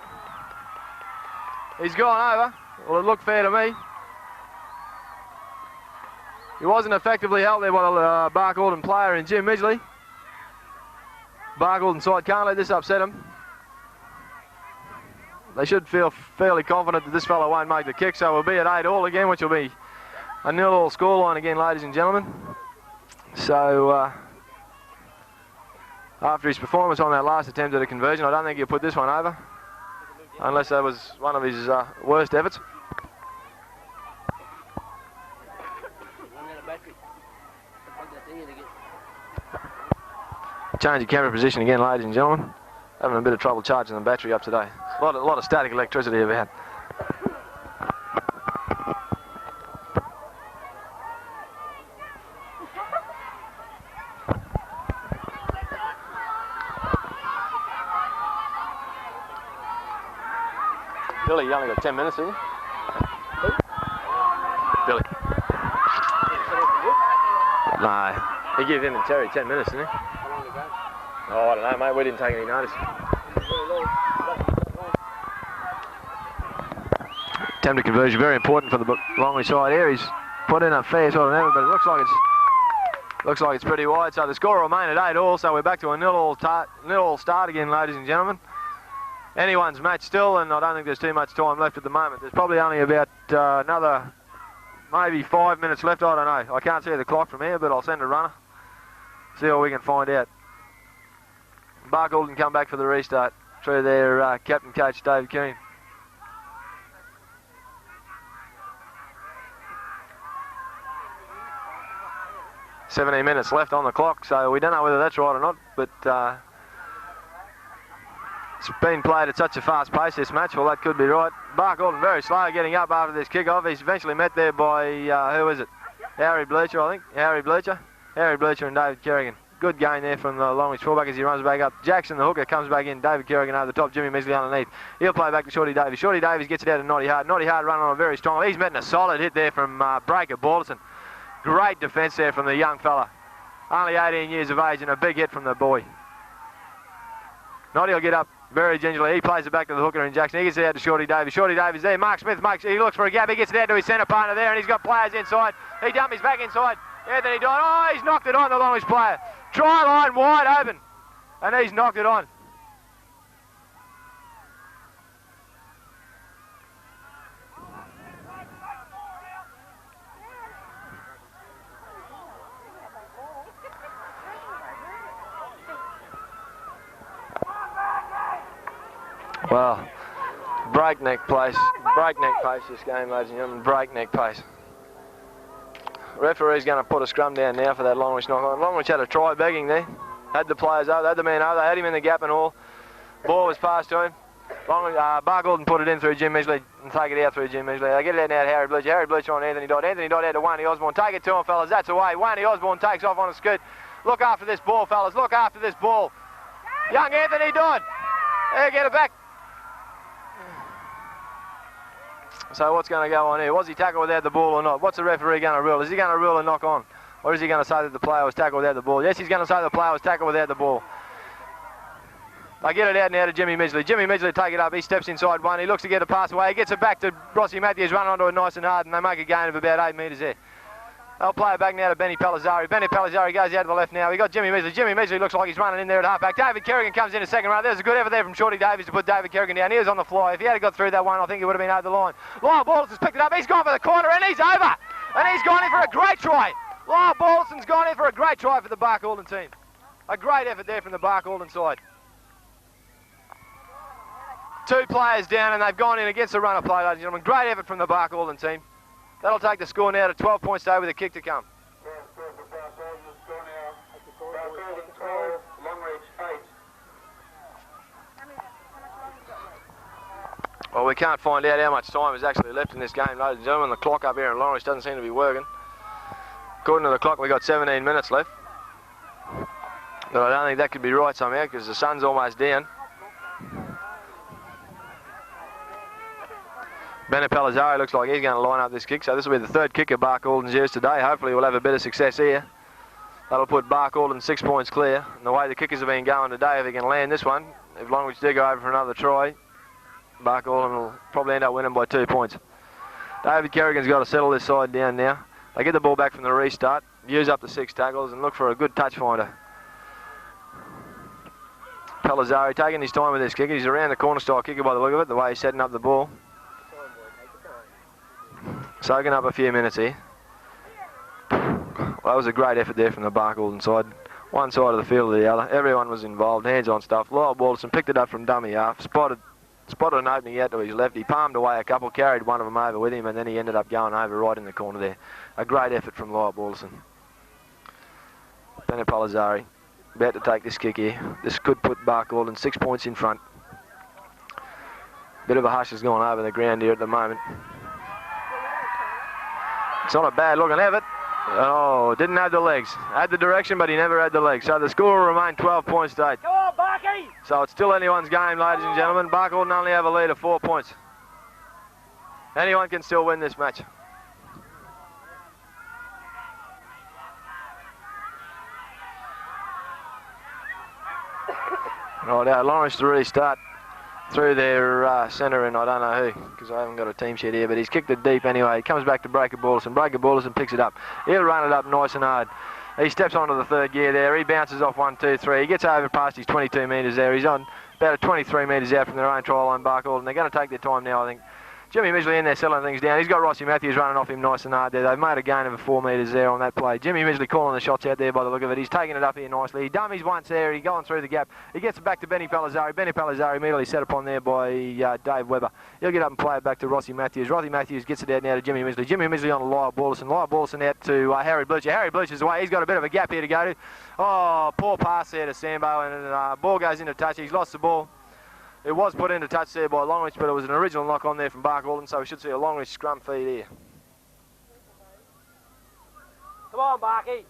He's gone over. Well, it looked fair to me. He wasn't effectively held there by the Barcaldine player in Jim Midgley. Barcaldine side can't let this upset them. They should feel fairly confident that this fellow won't make the kick, so we'll be at 8-all again, which will be a 0-all scoreline again, ladies and gentlemen. So, after his performance on that last attempt at a conversion, I don't think he'll put this one over, unless that was one of his worst efforts. Change of camera position again, ladies and gentlemen. Having a bit of trouble charging the battery up today. A lot of static electricity about. Billy, you only got 10 minutes, haven't you? Billy. No, he gave him and Terry 10 minutes, didn't he? Oh, I don't know, mate. We didn't take any notice. Attempted conversion, very important for the Longreach side here. He's put in a fair sort of effort, but it looks like it's pretty wide. So the score will remain at 8-all. So we're back to a 0-all start again, ladies and gentlemen. Anyone's match still, and I don't think there's too much time left at the moment. There's probably only about another maybe 5 minutes left. I don't know. I can't see the clock from here, but I'll send a runner. See what we can find out. Barcaldine come back for the restart through their captain coach Dave Keane. "17 minutes left on the clock, so we don't know whether that's right or not, but it's been played at such a fast pace, this match. Well, that could be right. Barcaldine very slow getting up after this kick-off. He's eventually met there by, who is it? Harry Bleacher, I think. Harry Bleacher and David Kerrigan. Good gain there from the Longreach fullback as he runs back up. Jackson, the hooker, comes back in. David Kerrigan over the top. Jimmy Midgley underneath. He'll play back to Shorty Davies. Shorty Davies gets it out to Noddy Hart. Noddy Hart running on a very strong. He's met a solid hit there from Breaker Balderson. Great defence there from the young fella. Only 18 years of age and a big hit from the boy. Noddy will get up very gingerly. He plays it back to the hooker and Jackson. He gets it out to Shorty Davies. Shorty Davies there. Mark Smith he looks for a gap. He gets it out to his centre partner there, and he's got players inside. He dummies back inside. Anthony Don. Oh, he's knocked it on, the Longreach player. Try line wide open, and he's knocked it on. Well, breakneck pace this game, ladies and gentlemen, breakneck pace. Referee's going to put a scrum down now for that Longreach knock on. Longreach had a try begging there. Had the players over, had the man over, they had him in the gap and all. Ball was passed to him. Barcaldine put it in through Jim Midgley and take it out through Jim Midgley. They get it out now to Harry Bleacher. Harry Bleacher on Anthony Dodd. Anthony Dodd out to Wayne Osborne. Take it to him, fellas. That's away. Wayne Osborne takes off on a scoot. Look after this ball, fellas. Look after this ball. Young Anthony Dodd. There, get it back. So what's going to go on here? Was he tackled without the ball or not? What's the referee going to rule? Is he going to rule a knock on? Or is he going to say that the player was tackled without the ball? Yes, he's going to say the player was tackled without the ball. They get it out now to Jimmy Midgley. Jimmy Midgley take it up. He steps inside one. He looks to get a pass away. He gets it back to Rossi Matthews, running onto it nice and hard, and they make a gain of about 8 metres there. They'll play it back now to Benny Palazzari. Benny Palazzari goes out to the left now. We got Jimmy Measley. Jimmy Measley looks like he's running in there at half-back. David Kerrigan comes in a second row. There's a good effort there from Shorty Davies to put David Kerrigan down. He was on the fly. If he had got through that one, I think he would have been over the line. Lyle Balderson's picked it up. He's gone for the corner and he's over. And he's gone in for a great try. Lyle Balderson's gone in for a great try for the Barcaldine team. A great effort there from the Barcaldine side. 2 players down and they've gone in against the runner play, ladies and gentlemen. Great effort from the Barcaldine team. That'll take the score now to 12 points today with a kick to come. Well, we can't find out how much time is actually left in this game, ladies and gentlemen. The clock up here in Longreach doesn't seem to be working. According to the clock, we've got 17 minutes left. But I don't think that could be right somehow because the sun's almost down. Benny Palazzari looks like he's going to line up this kick, so this will be the 3rd kick of Barcaldine's used today. Hopefully we'll have a bit of success here. That'll put Barcaldine 6 points clear. And the way the kickers have been going today, if he can land this one, if Longreach do go over for another try, Barcaldine will probably end up winning by 2 points. David Kerrigan's got to settle this side down now. They get the ball back from the restart, use up the 6 tackles and look for a good touch finder. Palazzari taking his time with this kick. He's around the corner style kicker by the look of it, the way he's setting up the ball. Soaking up a few minutes here. Well, that was a great effort there from the Barcaldine side. One side of the field or the other. Everyone was involved, hands-on stuff. Lyle Balderson picked it up from dummy half, spotted an opening out to his left. He palmed away a couple, carried one of them over with him, and then he ended up going over right in the corner there. A great effort from Lyle Balderson. Benny Palazzari about to take this kick here. This could put Barcaldine 6 points in front. Bit of a hush has gone over the ground here at the moment. It's not a bad looking effort. Oh, didn't have the legs. Had the direction, but he never had the legs. So the score will remain 12 points to 8. Go on, Barky! So it's still anyone's game, ladies and gentlemen. Barcaldine only have a lead of 4 points. Anyone can still win this match. Right, Longreach to restart through their centre, and I don't know who, because I haven't got a team sheet here, but he's kicked it deep anyway. He comes back to Breaker Balderson. Breaker Balderson picks it up. He'll run it up nice and hard. He steps onto the 3rd gear there. He bounces off 1, 2, 3. He gets over past his 22 metres there. He's on about 23 metres out from their own try line, Barcaldine. They're going to take their time now, I think. Jimmy Midgley in there settling things down. He's got Rossi Matthews running off him nice and hard there. They've made a gain of 4 metres there on that play. Jimmy Midgley calling the shots out there by the look of it. He's taking it up here nicely. He dummies once there. He's going through the gap. He gets it back to Benny Palazzari. Benny Palazzari immediately set upon there by Dave Webber. He'll get up and play it back to Rossi Matthews. Rossi Matthews gets it out now to Jimmy Midgley. Jimmy Midgley on to Lyle Balderson. Lyle Balderson out to Harry Bleacher. Harry Bleacher's away. He's got a bit of a gap here to go to. Oh, poor pass there to Sambo, and ball goes into touch. He's lost the ball. It was put into touch there by Longreach, but it was an original knock on there from Barcaldine, so we should see a Longreach scrum feed here. Come on, Barky.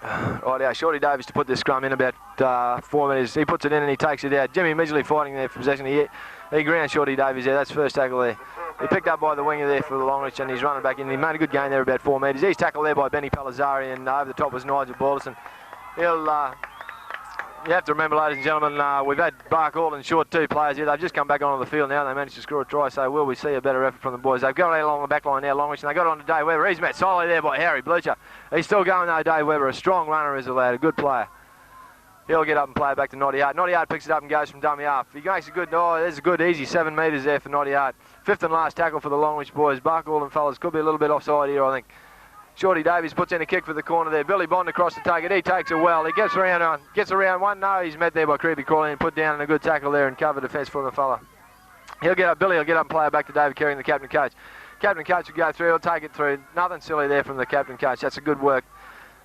Right, Shorty Davies to put this scrum in about 4 minutes. He puts it in and he takes it out. Jimmy Midgley fighting there for possession. He grounds Shorty Davies there. That's first tackle there. He picked up by the winger there for the Longreach, and he's running back in. He made a good gain there about 4 metres. He's tackled there by Benny Palazzari, and over the top was Nigel Balderson. You have to remember, ladies and gentlemen, we've had Barcaldine short 2 players here. They've just come back onto the field now. They managed to score a try, so will we see a better effort from the boys? They've got it along the back line now, Longreach, and they got it on to Dave Webber. He's met solidly there by Harry Bleacher. He's still going though, Dave Webber. A strong runner is a lad, a good player. He'll get up and play it back to Noddy Hart. Noddy Hart picks it up and goes from dummy half. He makes a good, there's a good easy 7 metres there for Noddy Hart. 5th and last tackle for the Longreach boys. Barcaldine fellas could be a little bit offside here, I think. Shorty Davies puts in a kick for the corner there. Billy Bond across to take it. He takes it well. He gets around one. No, he's met there by Creepy Crawley and put down in a good tackle there and cover defence for the fella. Billy will get up and play it back to David Kerrigan, the captain coach. Captain coach will go through. He'll take it through. Nothing silly there from the captain coach. That's a good work.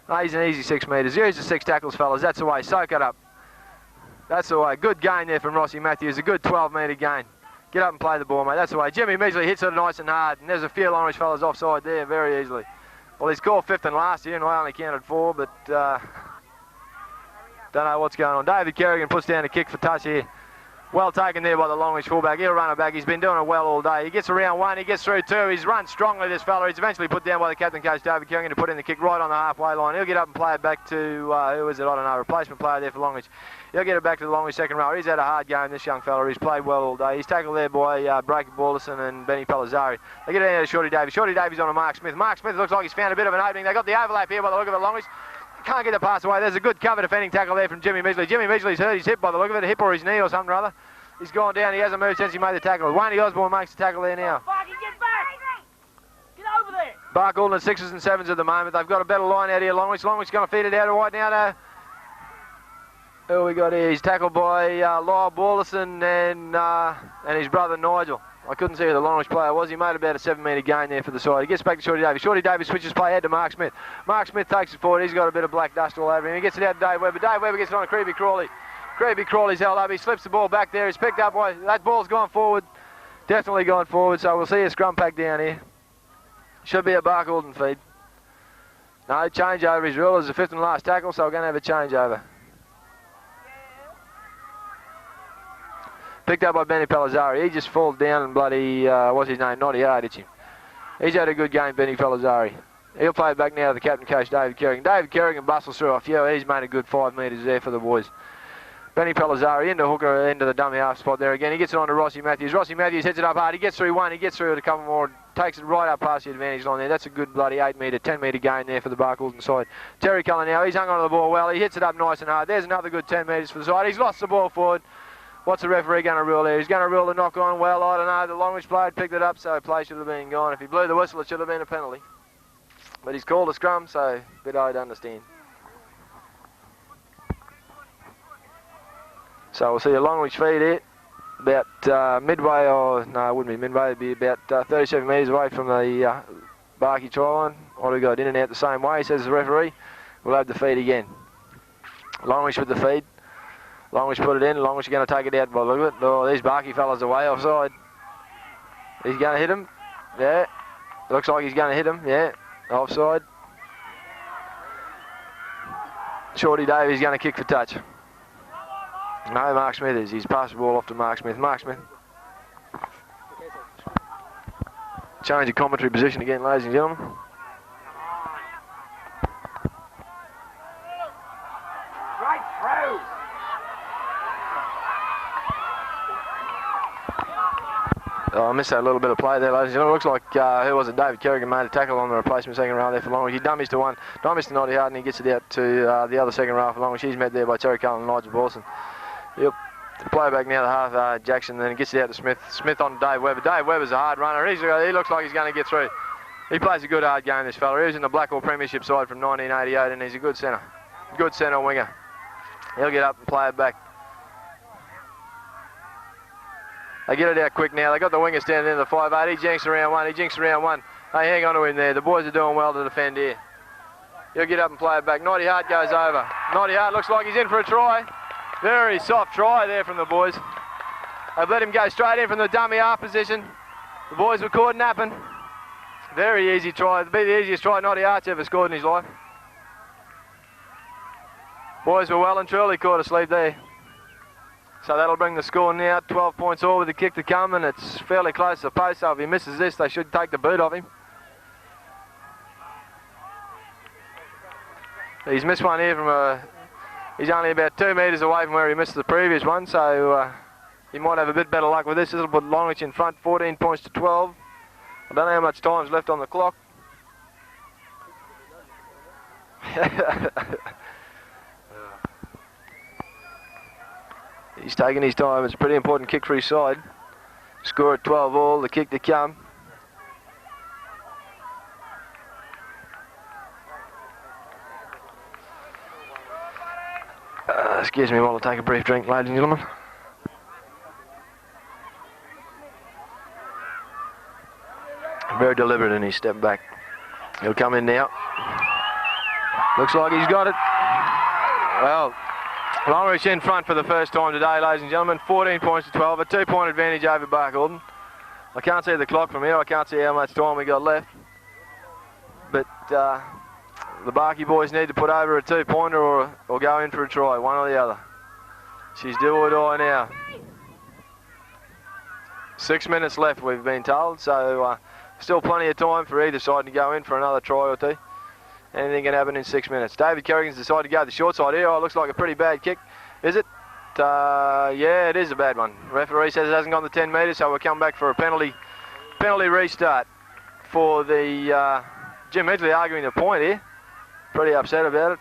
No, he's an easy 6 metres. Here's the 6 tackles, fellas. That's the way. Soak it up. That's the way. Good gain there from Rossi Matthews. A good 12-metre gain. Get up and play the ball, mate. That's the way. Jimmy Midgley hits it nice and hard. And there's a few Longreach fellas offside there very easily. Well, he's called 5th and last here, and I only counted 4, but don't know what's going on. David Kerrigan puts down a kick for touch here. Well taken there by the Longreach fullback. He'll run it back. He's been doing it well all day. He gets around one. He gets through two. He's run strongly, this fella. He's eventually put down by the captain coach, David Kerrigan, to put in the kick right on the halfway line. He'll get up and play it back to, who is it? I don't know. Replacement player there for Longreach. He'll get it back to the Longreach second row. He's had a hard game, this young fella. He's played well all day. He's tackled there by Breaker Borlison and Benny Palazzari. They get it out to Shorty Davies. Shorty Davies on to Mark Smith. Mark Smith looks like he's found a bit of an opening. They got the overlap here by the look of it, Longreach. Can't get the pass away. There's a good cover defending tackle there from Jimmy Midgley. Jimmy Midgley's hurt his hip by the look of it, a hip or his knee or something or other. He's gone down. He hasn't moved since he made the tackle. Wayne Osborne makes the tackle there now. Barky, get back! Get over there! Bark at 6s and 7s at the moment. They've got a better line out here. Longreach going to feed it out right now. Who we got here? He's tackled by Lyle Borlison and his brother Nigel. I couldn't see who the Longreach player was. He made about a 7-metre gain there for the side. He gets back to Shorty Davies. Shorty Davies switches play ahead to Mark Smith. Mark Smith takes it forward. He's got a bit of black dust all over him. He gets it out to Dave Webber. Dave Webber gets it on to Creevy Crawley. Creevy Crawley's held up. He slips the ball back there. He's picked up. That ball's gone forward. Definitely gone forward. So we'll see a scrum pack down here. Should be a Bark Alden feed. No, change over his rule. It's the 5th and last tackle, so we're going to have a change over. Picked up by Benny Palazzari. He just falls down and bloody, what's his name? Naughty hard, hits him. He's had a good game, Benny Palazzari. He'll play it back now to the captain coach, David Kerrigan. David Kerrigan bustles through a few. He's made a good 5 metres there for the boys. Benny Palazzari into hooker, into the dummy half spot there again. He gets it on to Rossi Matthews. Rossi Matthews hits it up hard. He gets through one. He gets through it a couple more. Takes it right up past the advantage line there. That's a good bloody 8-metre, 10-metre gain there for the Bark Alden side. Terry Cullen now. He's hung onto the ball well. He hits it up nice and hard. There's another good 10 metres for the side. He's lost the ball forward. What's the referee going to rule there? He's going to rule the knock on. Well, I don't know. The Longreach player picked it up, so play should have been gone. If he blew the whistle, it should have been a penalty. But he's called a scrum, so a bit hard to understand. So we'll see a Longreach feed here. About midway, or no, it wouldn't be midway. It'd be about 37 metres away from the Barky try line. Ought to have got in and out the same way, says the referee. We'll have the feed again. Longreach with the feed. Longreach put it in. Longreach are going to take it out by the look of it. Oh, these Barky fellas are way offside. He's going to hit him. Yeah. Looks like he's going to hit him. Yeah. Offside. Shorty Davies going to kick for touch. No, Mark Smith is. He's passed the ball off to Mark Smith. Mark Smith. Change of commentary position again, ladies and gentlemen. Right through! Oh, I missed that little bit of play there, ladies and gentlemen. It looks like, who was it? David Kerrigan made a tackle on the replacement second row there for Longreach. He dummies to one. Dummies to Noddy Hart, and he gets it out to the other second row for Longreach. He's met there by Terry Cullen and Nigel Borson. Yep. Play back now to half Jackson, then he gets it out to Smith. Smith on Dave Webber. Dave Webber's a hard runner. He looks like he's going to get through. He plays a good hard game, this fella. He was in the Blackwell Premiership side from 1988, and he's a good centre. Good centre winger. He'll get up and play it back. They get it out quick now. They got the winger standing in the 5'8". He jinks around one. They hang on to him there. The boys are doing well to defend here. He'll get up and play it back. Naughty Hart goes over. Naughty Hart looks like he's in for a try. Very soft try there from the boys. They've let him go straight in from the dummy half position. The boys were caught napping. Very easy try. It'll be the easiest try Naughty Hart's ever scored in his life. Boys were well and truly caught asleep there. So that'll bring the score now 12 points all with the kick to come, and it's fairly close to the post, so if he misses this, they should take the boot off him. He's missed one here from he's only about 2 metres away from where he missed the previous one, so he might have a bit better luck with this. This will put Longreach in front, 14 points to 12. I don't know how much time's left on the clock. He's taking his time. It's a pretty important kick for his side. Score at 12 all, the kick to come. Excuse me while I take a brief drink, ladies and gentlemen. Very deliberate in his step back. He'll come in now. Looks like he's got it. Well, Longreach in front for the first time today, ladies and gentlemen. 14 points to 12, a 2-point advantage over Bark Alden. I can't see the clock from here. I can't see how much time we got left. But the Barky boys need to put over a 2-pointer or go in for a try, one or the other. She's do or die now. 6 minutes left, we've been told, so still plenty of time for either side to go in for another try or two. Anything can happen in 6 minutes. David Kerrigan's decided to go the short side here. Oh, it looks like a pretty bad kick. Is it? Yeah, it is a bad one. Referee says it hasn't gone the 10 metres, so we'll come back for a penalty restart for the Jim Midgley arguing the point here. Pretty upset about it.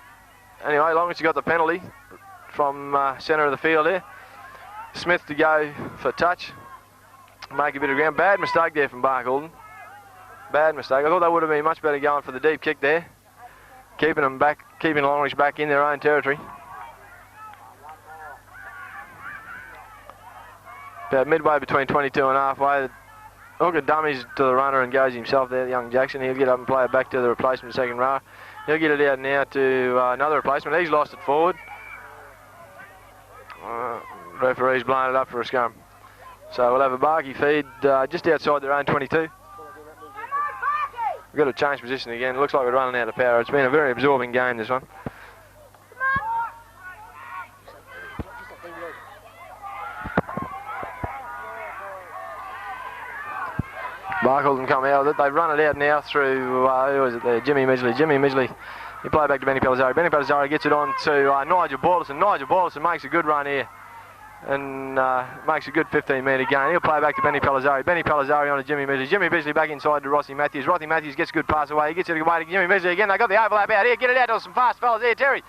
Anyway, Longreach got the penalty from centre of the field here. Smith to go for touch. Make a bit of ground. Bad mistake there from Barcaldine. Bad mistake. I thought that would have been much better going for the deep kick there. Keeping Longreach back in their own territory. About midway between 22 and halfway. Hooker dummies to the runner and goes himself there, young Jackson. He'll get up and play it back to the replacement second row. He'll get it out now to another replacement. He's lost it forward. Referee's blown it up for a scrum. So we'll have a barky feed just outside their own 22. We've got to change position again. It looks like we're running out of power. It's been a very absorbing game, this one. Barcaldine come out with it. They've run it out now through, who is it there? Jimmy Midgley. Jimmy Midgley. He play back to Benny Pellizzari. Benny Pellizzari gets it on to Nigel Balderson. Nigel Balderson makes a good run here and makes a good 15-metre gain. He'll play back to Benny Pellizzari. Benny Pellizzari on to Jimmy Midgley. Jimmy Midgley back inside to Rossi Matthews. Rossi Matthews gets a good pass away. He gets it away to Jimmy Midgley again. They got the overlap out here. Get it out to some fast fellas here. Terry.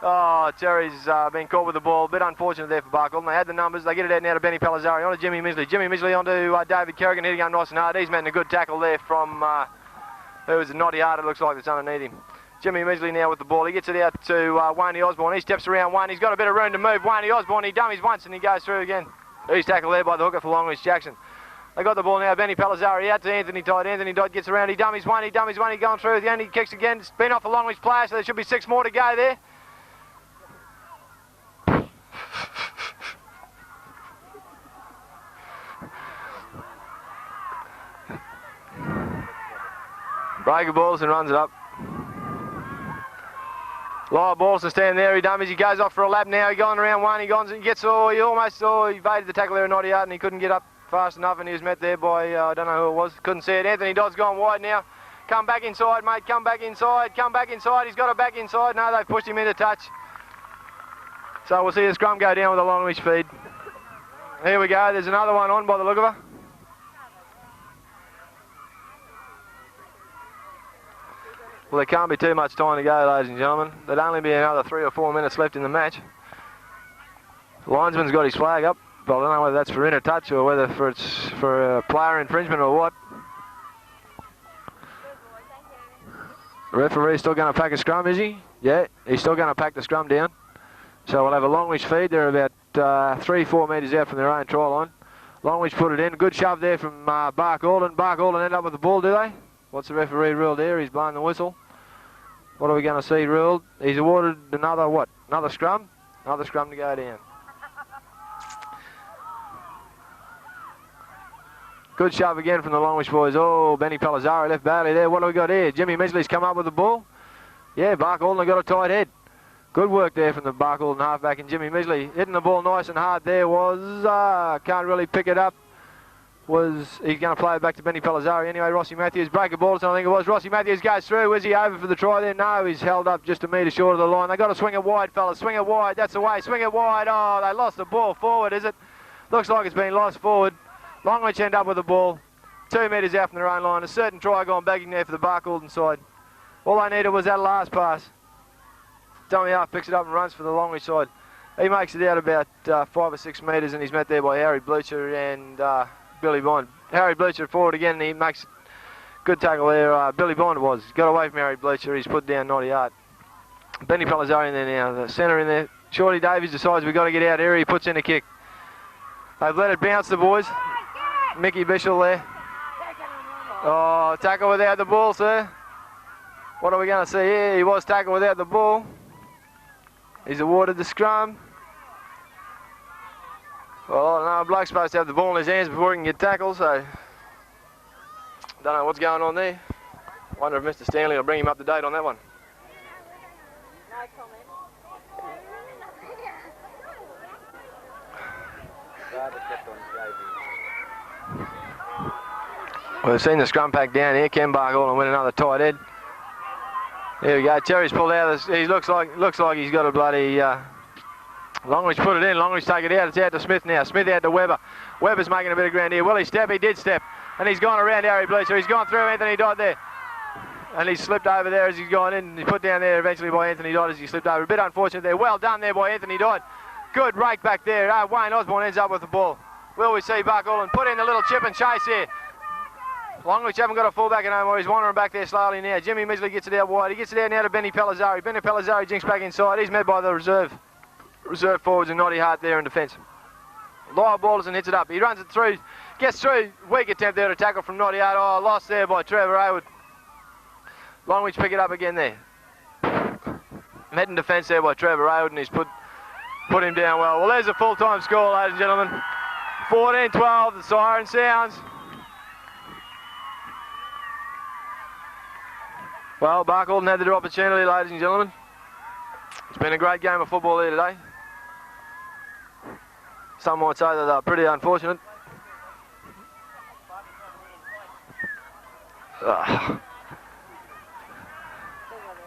Oh, Terry's been caught with the ball. A bit unfortunate there for Barcaldine. They had the numbers. They get it out now to Benny Pellizzari. On to Jimmy Midgley. Jimmy Midgley on to David Kerrigan. Hitting up nice and hard. He's making a good tackle there from, who is it? Naughty Hard, it looks like, that's underneath him. Jimmy Midgley now with the ball. He gets it out to Wayne Osborne. He steps around Wayne. He's got a bit of room to move. Wayne Osborne, he dummies once and he goes through again. He's tackled there by the hooker for Longreach Jackson. They got the ball now. Benny Pellizzari out to Anthony Dodd. Anthony Dodd gets around. He dummies one. He going through. The end he kicks again. It's been off the Longreach player, so there should be 6 more to go there. Breaker balls and runs it up. Lyle Balls stand there. He dummies. He goes off for a lap now. He's going around one. He gets he evaded the tackle there in Naughty Hard and he couldn't get up fast enough and he was met there by I don't know who it was. Couldn't see it. Anthony Dodd's gone wide now. Come back inside, mate. Come back inside. He's got it back inside. No, they've pushed him into touch. So we'll see the scrum go down with a Longreach feed. Here we go. There's another one on by the look of her. Well, there can't be too much time to go, ladies and gentlemen. There'd only be another 3 or 4 minutes left in the match. The linesman's got his flag up, but I don't know whether that's for inner touch or whether it's for a player infringement or what. The referee's still going to pack a scrum, is he? Yeah, he's still going to pack the scrum down. So we'll have a Longreach feed. They're about 3-4 metres out from their own try line. Longreach put it in. Good shove there from Barcaldine. Barcaldine end up with the ball, do they? What's the referee ruled there? He's blowing the whistle. What are we going to see ruled? He's awarded another what? Another scrum? Another scrum to go down. Good shove again from the Longreach boys. Oh, Benny Pellizzari left badly there. What do we got here? Jimmy Midgley's come up with the ball. Yeah, Barcaldine got a tight head. Good work there from the Barcaldine halfback, and Jimmy Midgley hitting the ball nice and hard there was, can't really pick it up. He's going to play it back to Benny Pellizzari. Anyway, Rossi Matthews, breaker ball, so I think it was. Rossi Matthews goes through. Is he over for the try there? No, he's held up just a metre short of the line. They got to swing it wide, fellas. Swing it wide. That's the way. Swing it wide. Oh, they lost the ball forward, is it? Looks like it's been lost forward. Longreach end up with the ball. 2 metres out from their own line. A certain try gone begging there for the Barcaldine side. All they needed was that last pass. Dummy half picks it up and runs for the Longreach side. He makes it out about 5 or 6 metres and he's met there by Harry Blucher and Billy Bond. Harry Blucher forward again and he makes good tackle there. Billy Bond was. Got away from Harry Blucher. He's put down Naughty Hard. Benny Pellizzari in there now. The centre in there. Shorty Davies decides we've got to get out here. He puts in a kick. They've let it bounce, the boys. Mickey Bishel there. Oh, tackle without the ball, sir. What are we going to see here? He was tackled without the ball. He's awarded the scrum. Well, I don't know, a bloke's supposed to have the ball in his hands before he can get tackled, so don't know what's going on there. Wonder if Mr. Stanley will bring him up to date on that one. No comment. We've seen the scrum pack down here. Ken Barkall and win another tight head. Here we go. Terry's pulled out. He looks like he's got a bloody. Longreach put it in. Longreach take it out. It's out to Smith now. Smith out to Webber. Webber's making a bit of ground here. Will he step? He did step, and he's gone around Harry Bleacher. He's gone through Anthony Dodd there, and he's slipped over there as he's gone in. He's put down there eventually by Anthony Dodd as he slipped over. A bit unfortunate there. Well done there by Anthony Dodd. Good rake back there. Wayne Osborne ends up with the ball. Will we see Barkall and put in a little chip and chase here? Longreach haven't got a fullback no more. He's wandering back there slowly now. Jimmy Misley gets it out wide. He gets it out now to Benny Pellizzari. Benny Pellizzari jinks back inside. He's met by the reserve forwards and Noddy Hart there in defence. Lyle Balderson hits it up. He runs it through. Gets through. Weak attempt there to tackle from Noddy Hart. Oh, lost there by Trevor Hayward. Longreach pick it up again there. Met in defence there by Trevor Hayward, and he's put him down well. Well, there's a full-time score, ladies and gentlemen. 14-12. The siren sounds. Well, Barkall had their opportunity, ladies and gentlemen. It's been a great game of football here today. Some might say that they're pretty unfortunate. Well,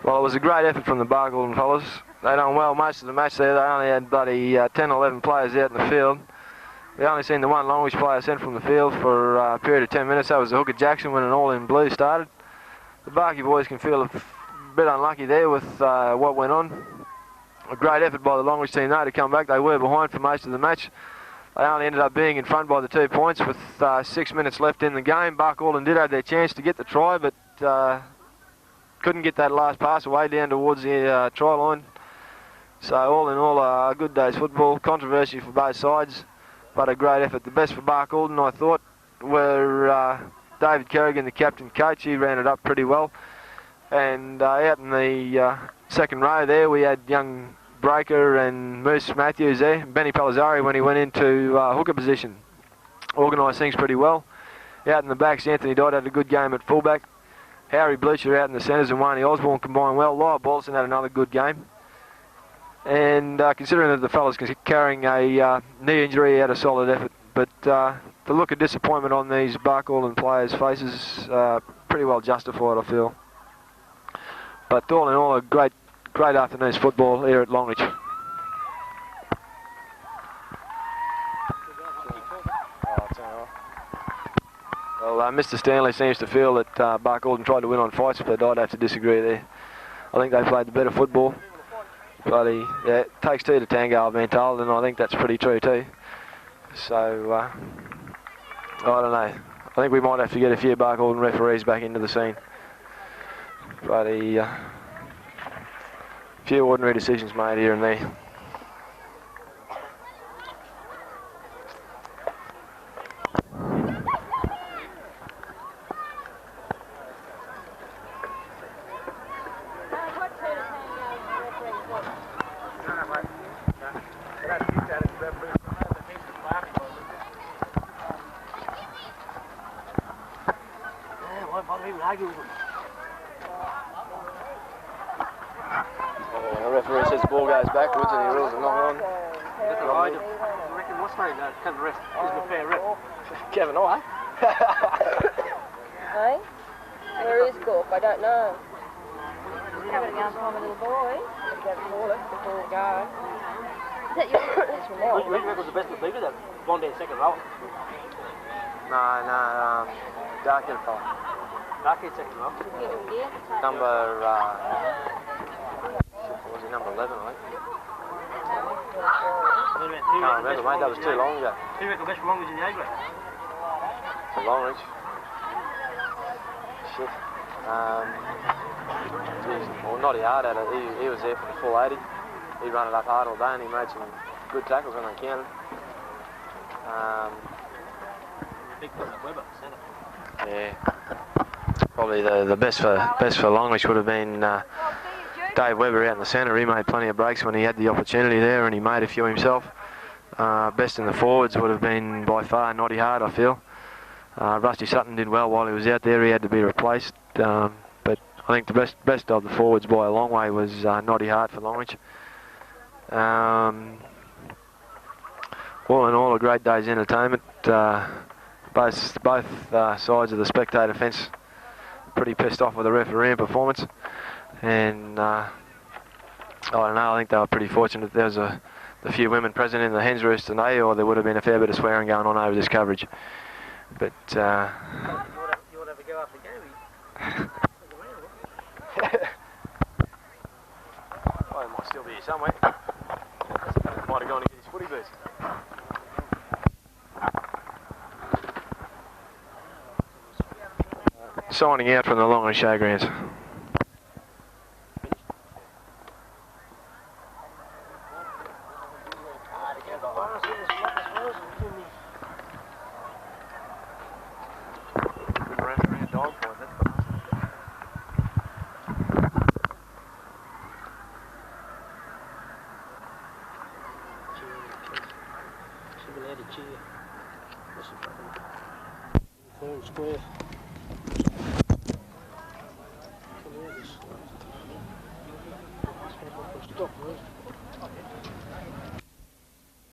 it was a great effort from the Barkall fellas. They done well most of the match there. They only had bloody 10 or 11 players out in the field. We only seen the one Longreach player sent from the field for a period of 10 minutes. That was the Hooker Jackson when an all-in-blue started. The Barkie boys can feel a bit unlucky there with what went on. A great effort by the Longreach team though to come back. They were behind for most of the match. They only ended up being in front by the 2 points with 6 minutes left in the game. Barkall did have their chance to get the try, but couldn't get that last pass away down towards the try line. So all in all, a good day's football. Controversy for both sides, but a great effort. The best for Barkall, I thought, were David Kerrigan, the captain coach. He ran it up pretty well. And out in the second row there, we had young Breaker and Moose Matthews there. Benny Pellizzari, when he went into hooker position, organised things pretty well. Out in the backs, Anthony Dodd had a good game at fullback. Harry Bleacher out in the centres and Wayne Osborne combined well. Lyle Balderson had another good game. And considering that the fellas carrying a knee injury, he had a solid effort. But the look of disappointment on these Barkall players' faces, pretty well justified, I feel. But all in all, a great afternoon's football here at Longreach. Well, Mr. Stanley seems to feel that Barkall tried to win on fights, but I'd have to disagree there. I think they played the better football. But it takes two to tango, I've been told, and I think that's pretty true too. So, I don't know. I think we might have to get a few Barkall referees back into the scene. But few ordinary decisions made here and there. The referee says the ball goes backwards and he rules it not on. I reckon what's name? Kevin Ref. He's the fair ref. Kevin, oh, eh? Hey? Where is Gorp? I don't know. He's having to go and find a little boy. He's got to call it before we go. Is that your That's from now? Which record was the best of the league? That one down second row. No, Dark Hill fella. Dark in second row. Number, what was he, number 11, I think? Can't remember, mate, that was too long ago. Who reckon best for Longreach in the A grade? For Longreach. Shit. Well, Noddy Hart had it. He was there for the full 80. He ran it up hard all day and he made some good tackles when they counted. Big person, Webber, centre. Yeah. Probably the best for Longreach would have been Dave Webber out in the centre. He made plenty of breaks when he had the opportunity there, and he made a few himself. Best in the forwards would have been by far Noddy Hart, I feel. Rusty Sutton did well while he was out there. He had to be replaced, but I think the best of the forwards by a long way was Noddy Hart for Longreach. All in all, a great day's entertainment. both sides of the spectator fence pretty pissed off with the refereeing performance, and I don't know, I think they were pretty fortunate there was a few women present in the hens roost today, or there would have been a fair bit of swearing going on over this coverage. But You want to have a go after the game? Oh, he might still be here somewhere. Might have gone to get his footy boots. Signing out from the Longreach Showgrounds. Square. Stop,